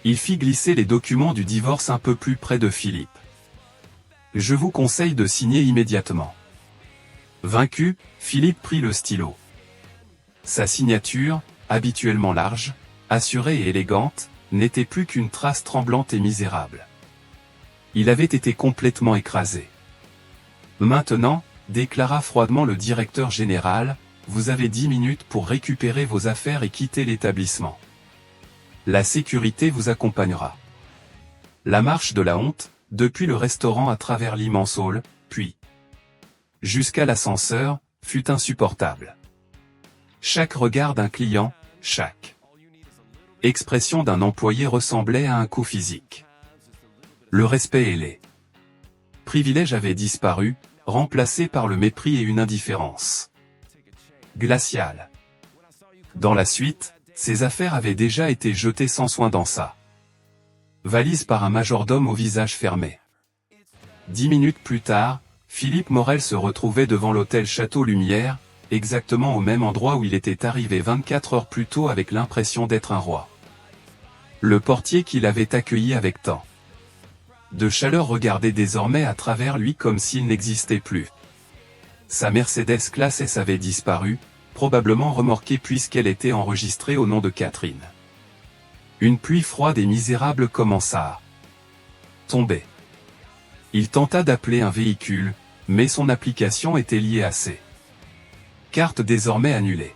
Il fit glisser les documents du divorce un peu plus près de Philippe. « Je vous conseille de signer immédiatement. » Vaincu, Philippe prit le stylo. Sa signature, habituellement large, assurée et élégante, n'était plus qu'une trace tremblante et misérable. Il avait été complètement écrasé. Maintenant, déclara froidement le directeur général, vous avez 10 minutes pour récupérer vos affaires et quitter l'établissement. La sécurité vous accompagnera. La marche de la honte, depuis le restaurant à travers l'immense hall, puis jusqu'à l'ascenseur, fut insupportable. Chaque regard d'un client, chaque expression d'un employé ressemblait à un coup physique. Le respect et les privilèges avaient disparu, remplacés par le mépris et une indifférence glaciale. Dans la suite, ses affaires avaient déjà été jetées sans soin dans sa valise par un majordome au visage fermé. 10 minutes plus tard, Philippe Morel se retrouvait devant l'hôtel Château Lumière, exactement au même endroit où il était arrivé 24 heures plus tôt avec l'impression d'être un roi. Le portier qui l'avait accueilli avec tant de chaleur regardait désormais à travers lui comme s'il n'existait plus. Sa Mercedes Classe S avait disparu, probablement remorquée puisqu'elle était enregistrée au nom de Catherine. Une pluie froide et misérable commença à tomber. Il tenta d'appeler un véhicule, mais son application était liée à ses cartes désormais annulées.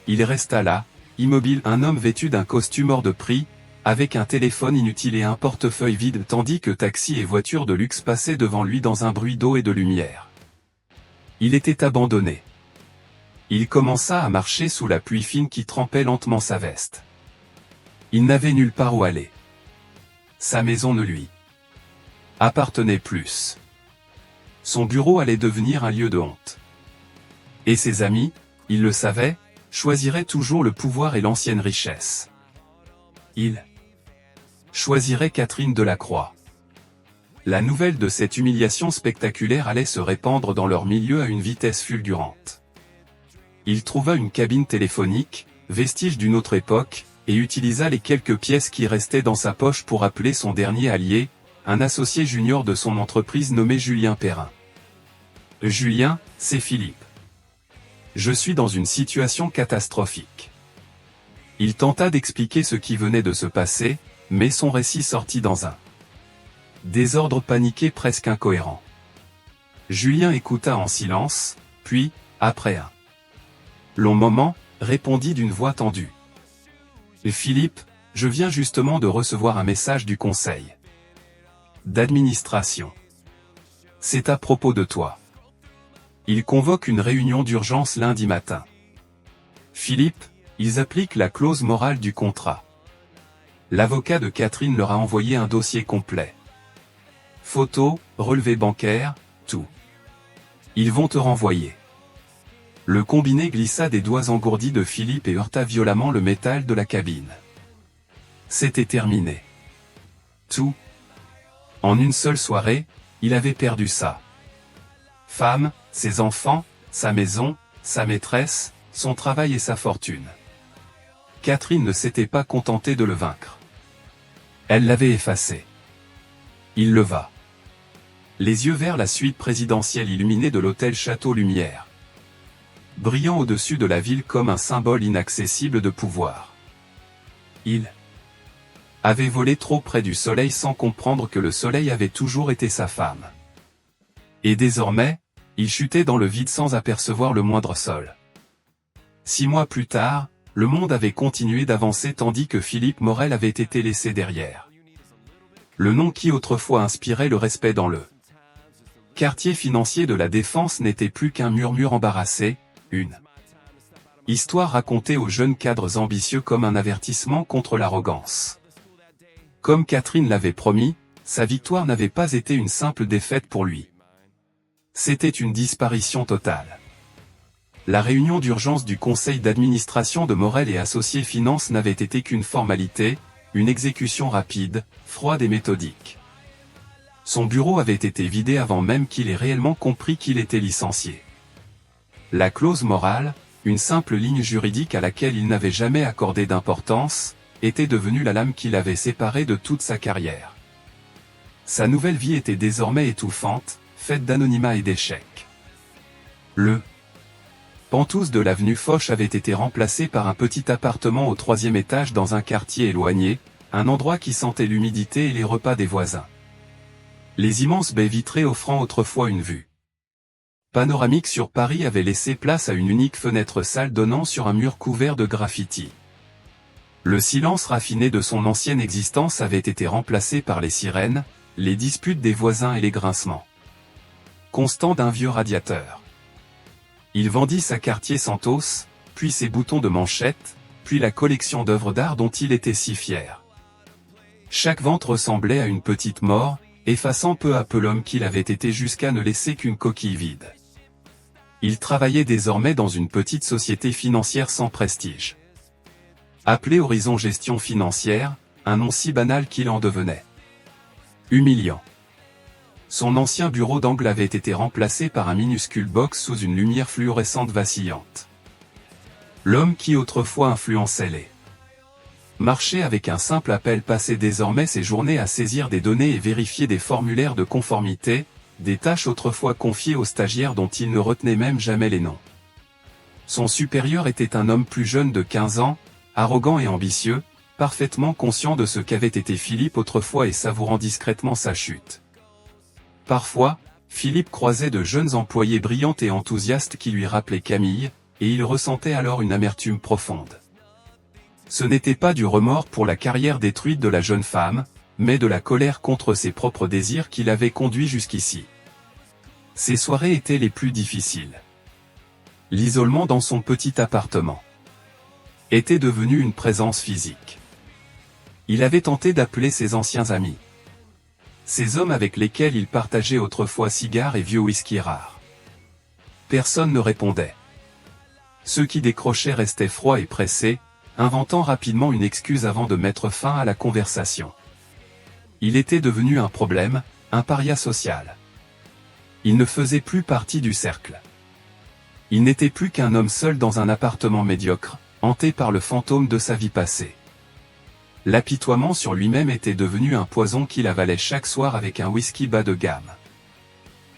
Il resta là, immobile, un homme vêtu d'un costume hors de prix, avec un téléphone inutile et un portefeuille vide tandis que taxis et voitures de luxe passaient devant lui dans un bruit d'eau et de lumière. Il était abandonné. Il commença à marcher sous la pluie fine qui trempait lentement sa veste. Il n'avait nulle part où aller. Sa maison ne lui appartenait plus. Son bureau allait devenir un lieu de honte. Et ses amis, il le savait, choisiraient toujours le pouvoir et l'ancienne richesse. Il choisirait Catherine Delacroix. La nouvelle de cette humiliation spectaculaire allait se répandre dans leur milieu à une vitesse fulgurante. Il trouva une cabine téléphonique, vestige d'une autre époque, et utilisa les quelques pièces qui restaient dans sa poche pour appeler son dernier allié, un associé junior de son entreprise nommé Julien Perrin. Julien, c'est Philippe. Je suis dans une situation catastrophique. Il tenta d'expliquer ce qui venait de se passer, mais son récit sortit dans un désordre paniqué presque incohérent. Julien écouta en silence, puis, après un long moment, répondit d'une voix tendue. « Philippe, je viens justement de recevoir un message du conseil d'administration. C'est à propos de toi. Il convoque une réunion d'urgence lundi matin. Philippe, ils appliquent la clause morale du contrat. L'avocat de Catherine leur a envoyé un dossier complet. Photos, relevés bancaires, tout. Ils vont te renvoyer. » Le combiné glissa des doigts engourdis de Philippe et heurta violemment le métal de la cabine. C'était terminé. Tout. En une seule soirée, il avait perdu sa femme, ses enfants, sa maison, sa maîtresse, son travail et sa fortune. Catherine ne s'était pas contentée de le vaincre. Elle l'avait effacé. Il leva les yeux vers la suite présidentielle illuminée de l'hôtel Château Lumière, brillant au-dessus de la ville comme un symbole inaccessible de pouvoir. Il avait volé trop près du soleil sans comprendre que le soleil avait toujours été sa femme. Et désormais, il chutait dans le vide sans apercevoir le moindre sol. 6 mois plus tard, le monde avait continué d'avancer tandis que Philippe Morel avait été laissé derrière. Le nom qui autrefois inspirait le respect dans le quartier financier de la Défense n'était plus qu'un murmure embarrassé, une histoire racontée aux jeunes cadres ambitieux comme un avertissement contre l'arrogance. Comme Catherine l'avait promis, sa victoire n'avait pas été une simple défaite pour lui. C'était une disparition totale. La réunion d'urgence du conseil d'administration de Morel et Associés Finance n'avait été qu'une formalité, une exécution rapide, froide et méthodique. Son bureau avait été vidé avant même qu'il ait réellement compris qu'il était licencié. La clause morale, une simple ligne juridique à laquelle il n'avait jamais accordé d'importance, était devenue la lame qui l'avait séparé de toute sa carrière. Sa nouvelle vie était désormais étouffante, faite d'anonymat et d'échecs. Le penthouse de l'avenue Foch avait été remplacé par un petit appartement au 3e étage dans un quartier éloigné, un endroit qui sentait l'humidité et les repas des voisins. Les immenses baies vitrées offrant autrefois une vue panoramique sur Paris avaient laissé place à une unique fenêtre sale donnant sur un mur couvert de graffitis. Le silence raffiné de son ancienne existence avait été remplacé par les sirènes, les disputes des voisins et les grincements constants d'un vieux radiateur. Il vendit sa Cartier Santos, puis ses boutons de manchette, puis la collection d'œuvres d'art dont il était si fier. Chaque vente ressemblait à une petite mort, effaçant peu à peu l'homme qu'il avait été jusqu'à ne laisser qu'une coquille vide. Il travaillait désormais dans une petite société financière sans prestige. Appelée Horizon Gestion Financière, un nom si banal qu'il en devenait humiliant. Son ancien bureau d'angle avait été remplacé par un minuscule box sous une lumière fluorescente vacillante. L'homme qui autrefois influençait les marchés avec un simple appel passait désormais ses journées à saisir des données et vérifier des formulaires de conformité, des tâches autrefois confiées aux stagiaires dont il ne retenait même jamais les noms. Son supérieur était un homme plus jeune de 15 ans, arrogant et ambitieux, parfaitement conscient de ce qu'avait été Philippe autrefois et savourant discrètement sa chute. Parfois, Philippe croisait de jeunes employés brillants et enthousiastes qui lui rappelaient Camille, et il ressentait alors une amertume profonde. Ce n'était pas du remords pour la carrière détruite de la jeune femme, mais de la colère contre ses propres désirs qui l'avaient conduit jusqu'ici. Ses soirées étaient les plus difficiles. L'isolement dans son petit appartement était devenu une présence physique. Il avait tenté d'appeler ses anciens amis. Ces hommes avec lesquels il partageait autrefois cigares et vieux whisky rares. Personne ne répondait. Ceux qui décrochaient restaient froids et pressés, inventant rapidement une excuse avant de mettre fin à la conversation. Il était devenu un problème, un paria social. Il ne faisait plus partie du cercle. Il n'était plus qu'un homme seul dans un appartement médiocre, hanté par le fantôme de sa vie passée. L'apitoiement sur lui-même était devenu un poison qu'il avalait chaque soir avec un whisky bas de gamme.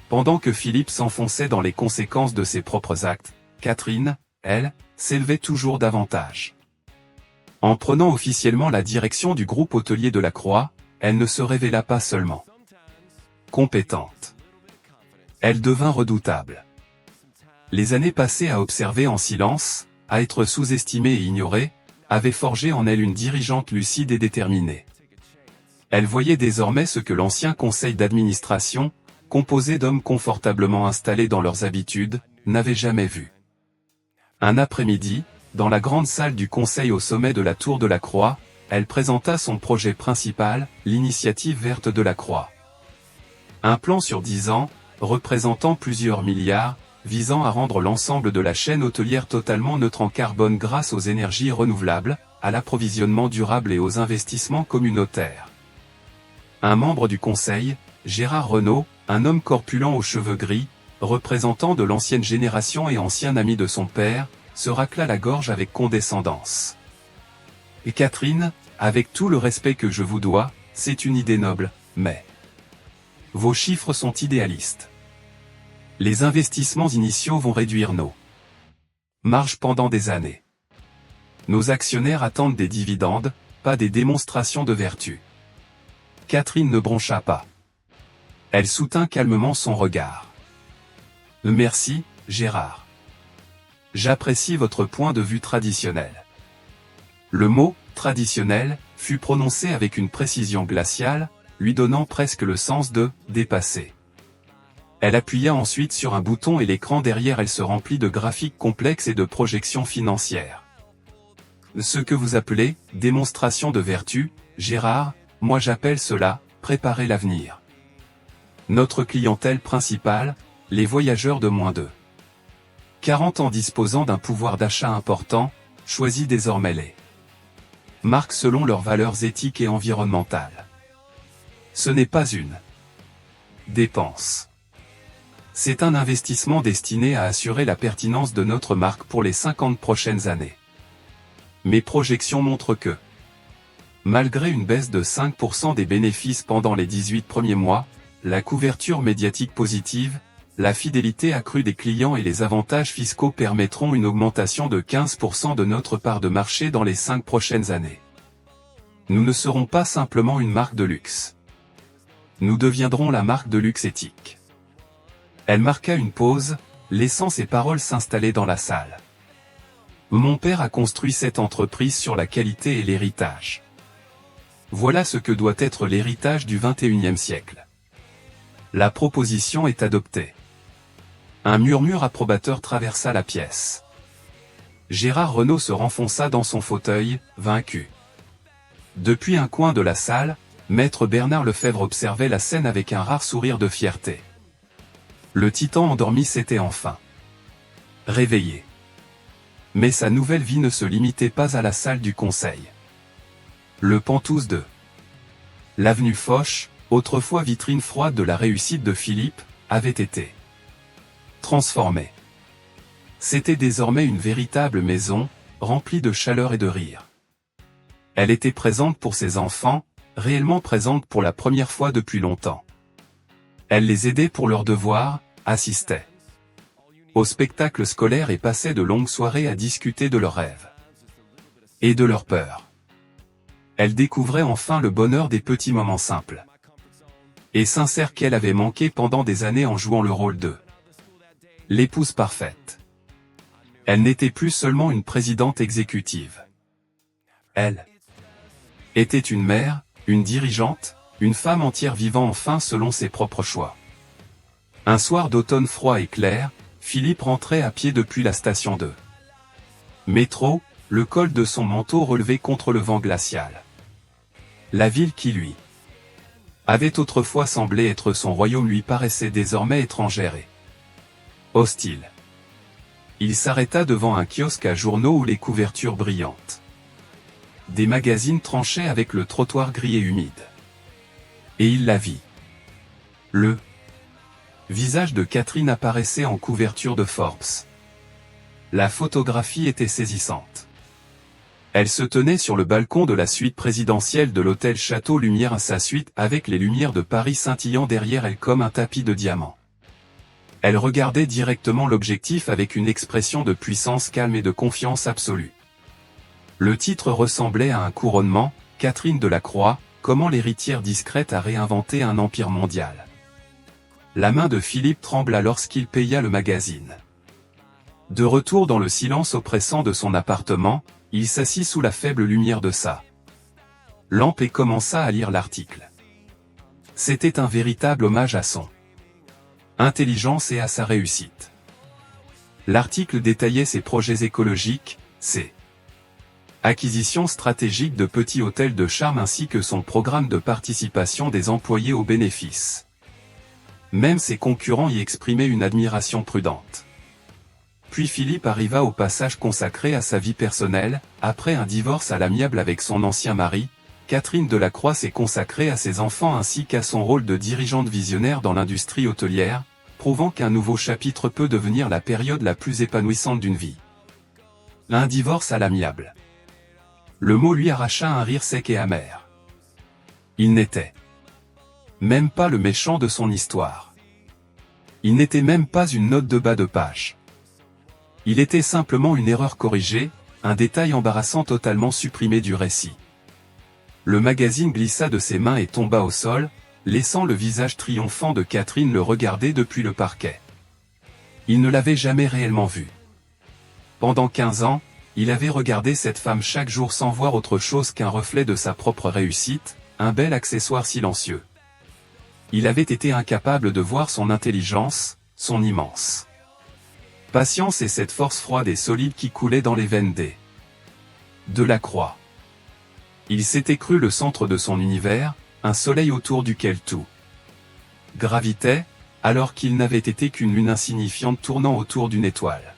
Pendant que Philippe s'enfonçait dans les conséquences de ses propres actes, Catherine, elle, s'élevait toujours davantage. En prenant officiellement la direction du groupe hôtelier de la Croix, elle ne se révéla pas seulement compétente. Elle devint redoutable. Les années passées à observer en silence, à être sous-estimée et ignorée, avaient forgé en elle une dirigeante lucide et déterminée. Elle voyait désormais ce que l'ancien conseil d'administration, composé d'hommes confortablement installés dans leurs habitudes, n'avait jamais vu. Un après-midi, dans la grande salle du conseil au sommet de la tour de la Croix, elle présenta son projet principal, l'initiative verte de la Croix. Un plan sur 10 ans, représentant plusieurs milliards, visant à rendre l'ensemble de la chaîne hôtelière totalement neutre en carbone grâce aux énergies renouvelables, à l'approvisionnement durable et aux investissements communautaires. Un membre du conseil, Gérard Renaud, un homme corpulent aux cheveux gris, représentant de l'ancienne génération et ancien ami de son père, se racla la gorge avec condescendance. Et Catherine, avec tout le respect que je vous dois, c'est une idée noble, mais vos chiffres sont idéalistes. Les investissements initiaux vont réduire nos marges pendant des années. Nos actionnaires attendent des dividendes, pas des démonstrations de vertu. Catherine ne broncha pas. Elle soutint calmement son regard. Merci, Gérard. J'apprécie votre point de vue traditionnel. Le mot « traditionnel » fut prononcé avec une précision glaciale, lui donnant presque le sens de « dépasser ». Elle appuya ensuite sur un bouton et l'écran derrière elle se remplit de graphiques complexes et de projections financières. Ce que vous appelez « démonstration de vertu », Gérard, moi j'appelle cela « préparer l'avenir ». Notre clientèle principale, les voyageurs de moins de 40 ans disposant d'un pouvoir d'achat important, choisit désormais les marques selon leurs valeurs éthiques et environnementales. Ce n'est pas une dépense. C'est un investissement destiné à assurer la pertinence de notre marque pour les 50 prochaines années. Mes projections montrent que, malgré une baisse de 5% des bénéfices pendant les 18 premiers mois, la couverture médiatique positive, la fidélité accrue des clients et les avantages fiscaux permettront une augmentation de 15% de notre part de marché dans les 5 prochaines années. Nous ne serons pas simplement une marque de luxe. Nous deviendrons la marque de luxe éthique. Elle marqua une pause, laissant ses paroles s'installer dans la salle. Mon père a construit cette entreprise sur la qualité et l'héritage. Voilà ce que doit être l'héritage du XXIe siècle. La proposition est adoptée. Un murmure approbateur traversa la pièce. Gérard Renault se renfonça dans son fauteuil, vaincu. Depuis un coin de la salle, Maître Bernard Lefebvre observait la scène avec un rare sourire de fierté. Le titan endormi s'était enfin réveillé. Mais sa nouvelle vie ne se limitait pas à la salle du conseil. Le Penthouse de l'avenue Foch, autrefois vitrine froide de la réussite de Philippe, avait été transformé. C'était désormais une véritable maison, remplie de chaleur et de rire. Elle était présente pour ses enfants, réellement présente pour la première fois depuis longtemps. Elle les aidait pour leurs devoirs, assistait au spectacle scolaire et passait de longues soirées à discuter de leurs rêves et de leurs peurs. Elle découvrait enfin le bonheur des petits moments simples et sincères qu'elle avait manqué pendant des années en jouant le rôle de l'épouse parfaite. Elle n'était plus seulement une présidente exécutive. Elle était une mère, une dirigeante, une femme entière vivant enfin selon ses propres choix. Un soir d'automne froid et clair, Philippe rentrait à pied depuis la station de métro, le col de son manteau relevé contre le vent glacial. La ville qui lui avait autrefois semblé être son royaume lui paraissait désormais étrangère et hostile. Il s'arrêta devant un kiosque à journaux où les couvertures brillantes des magazines tranchaient avec le trottoir gris et humide. Et il la vit. Le visage de Catherine apparaissait en couverture de Forbes. La photographie était saisissante. Elle se tenait sur le balcon de la suite présidentielle de l'hôtel Château Lumière à sa suite avec les lumières de Paris scintillant derrière elle comme un tapis de diamants. Elle regardait directement l'objectif avec une expression de puissance calme et de confiance absolue. Le titre ressemblait à un couronnement, Catherine Delacroix, comment l'héritière discrète a réinventé un empire mondial. La main de Philippe trembla lorsqu'il paya le magazine. De retour dans le silence oppressant de son appartement, il s'assit sous la faible lumière de sa lampe et commença à lire l'article. C'était un véritable hommage à son intelligence et à sa réussite. L'article détaillait ses projets écologiques, ses acquisitions stratégiques de petits hôtels de charme ainsi que son programme de participation des employés aux bénéfices. Même ses concurrents y exprimaient une admiration prudente. Puis Philippe arriva au passage consacré à sa vie personnelle. Après un divorce à l'amiable avec son ancien mari, Catherine Delacroix s'est consacrée à ses enfants ainsi qu'à son rôle de dirigeante visionnaire dans l'industrie hôtelière, prouvant qu'un nouveau chapitre peut devenir la période la plus épanouissante d'une vie. Un divorce à l'amiable. Le mot lui arracha un rire sec et amer. Il n'était même pas le méchant de son histoire. Il n'était même pas une note de bas de page. Il était simplement une erreur corrigée, un détail embarrassant totalement supprimé du récit. Le magazine glissa de ses mains et tomba au sol, laissant le visage triomphant de Catherine le regarder depuis le parquet. Il ne l'avait jamais réellement vue. Pendant 15 ans, il avait regardé cette femme chaque jour sans voir autre chose qu'un reflet de sa propre réussite, un bel accessoire silencieux. Il avait été incapable de voir son intelligence, son immense patience et cette force froide et solide qui coulait dans les veines des Delacroix. Il s'était cru le centre de son univers, un soleil autour duquel tout gravitait, alors qu'il n'avait été qu'une lune insignifiante tournant autour d'une étoile.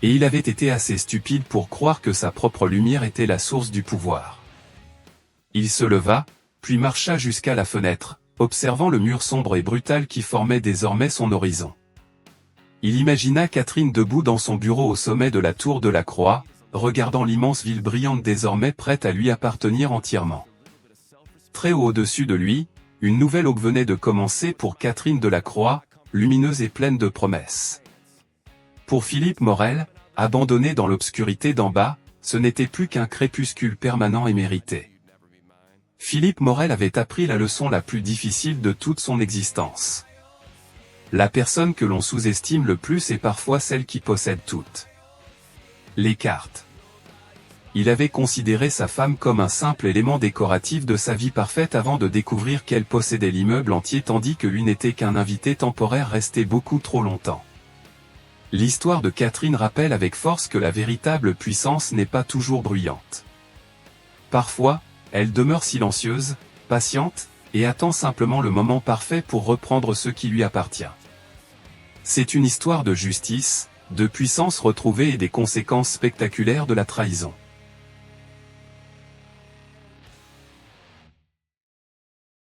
Et il avait été assez stupide pour croire que sa propre lumière était la source du pouvoir. Il se leva, puis marcha jusqu'à la fenêtre, observant le mur sombre et brutal qui formait désormais son horizon. Il imagina Catherine debout dans son bureau au sommet de la tour Delacroix, regardant l'immense ville brillante désormais prête à lui appartenir entièrement. Très haut au-dessus de lui, une nouvelle aube venait de commencer pour Catherine Delacroix, lumineuse et pleine de promesses. Pour Philippe Morel, abandonné dans l'obscurité d'en bas, ce n'était plus qu'un crépuscule permanent et mérité. Philippe Morel avait appris la leçon la plus difficile de toute son existence. La personne que l'on sous-estime le plus est parfois celle qui possède toutes les cartes. Il avait considéré sa femme comme un simple élément décoratif de sa vie parfaite avant de découvrir qu'elle possédait l'immeuble entier tandis que lui n'était qu'un invité temporaire resté beaucoup trop longtemps. L'histoire de Catherine rappelle avec force que la véritable puissance n'est pas toujours bruyante. Parfois, elle demeure silencieuse, patiente, et attend simplement le moment parfait pour reprendre ce qui lui appartient. C'est une histoire de justice, de puissance retrouvée et des conséquences spectaculaires de la trahison.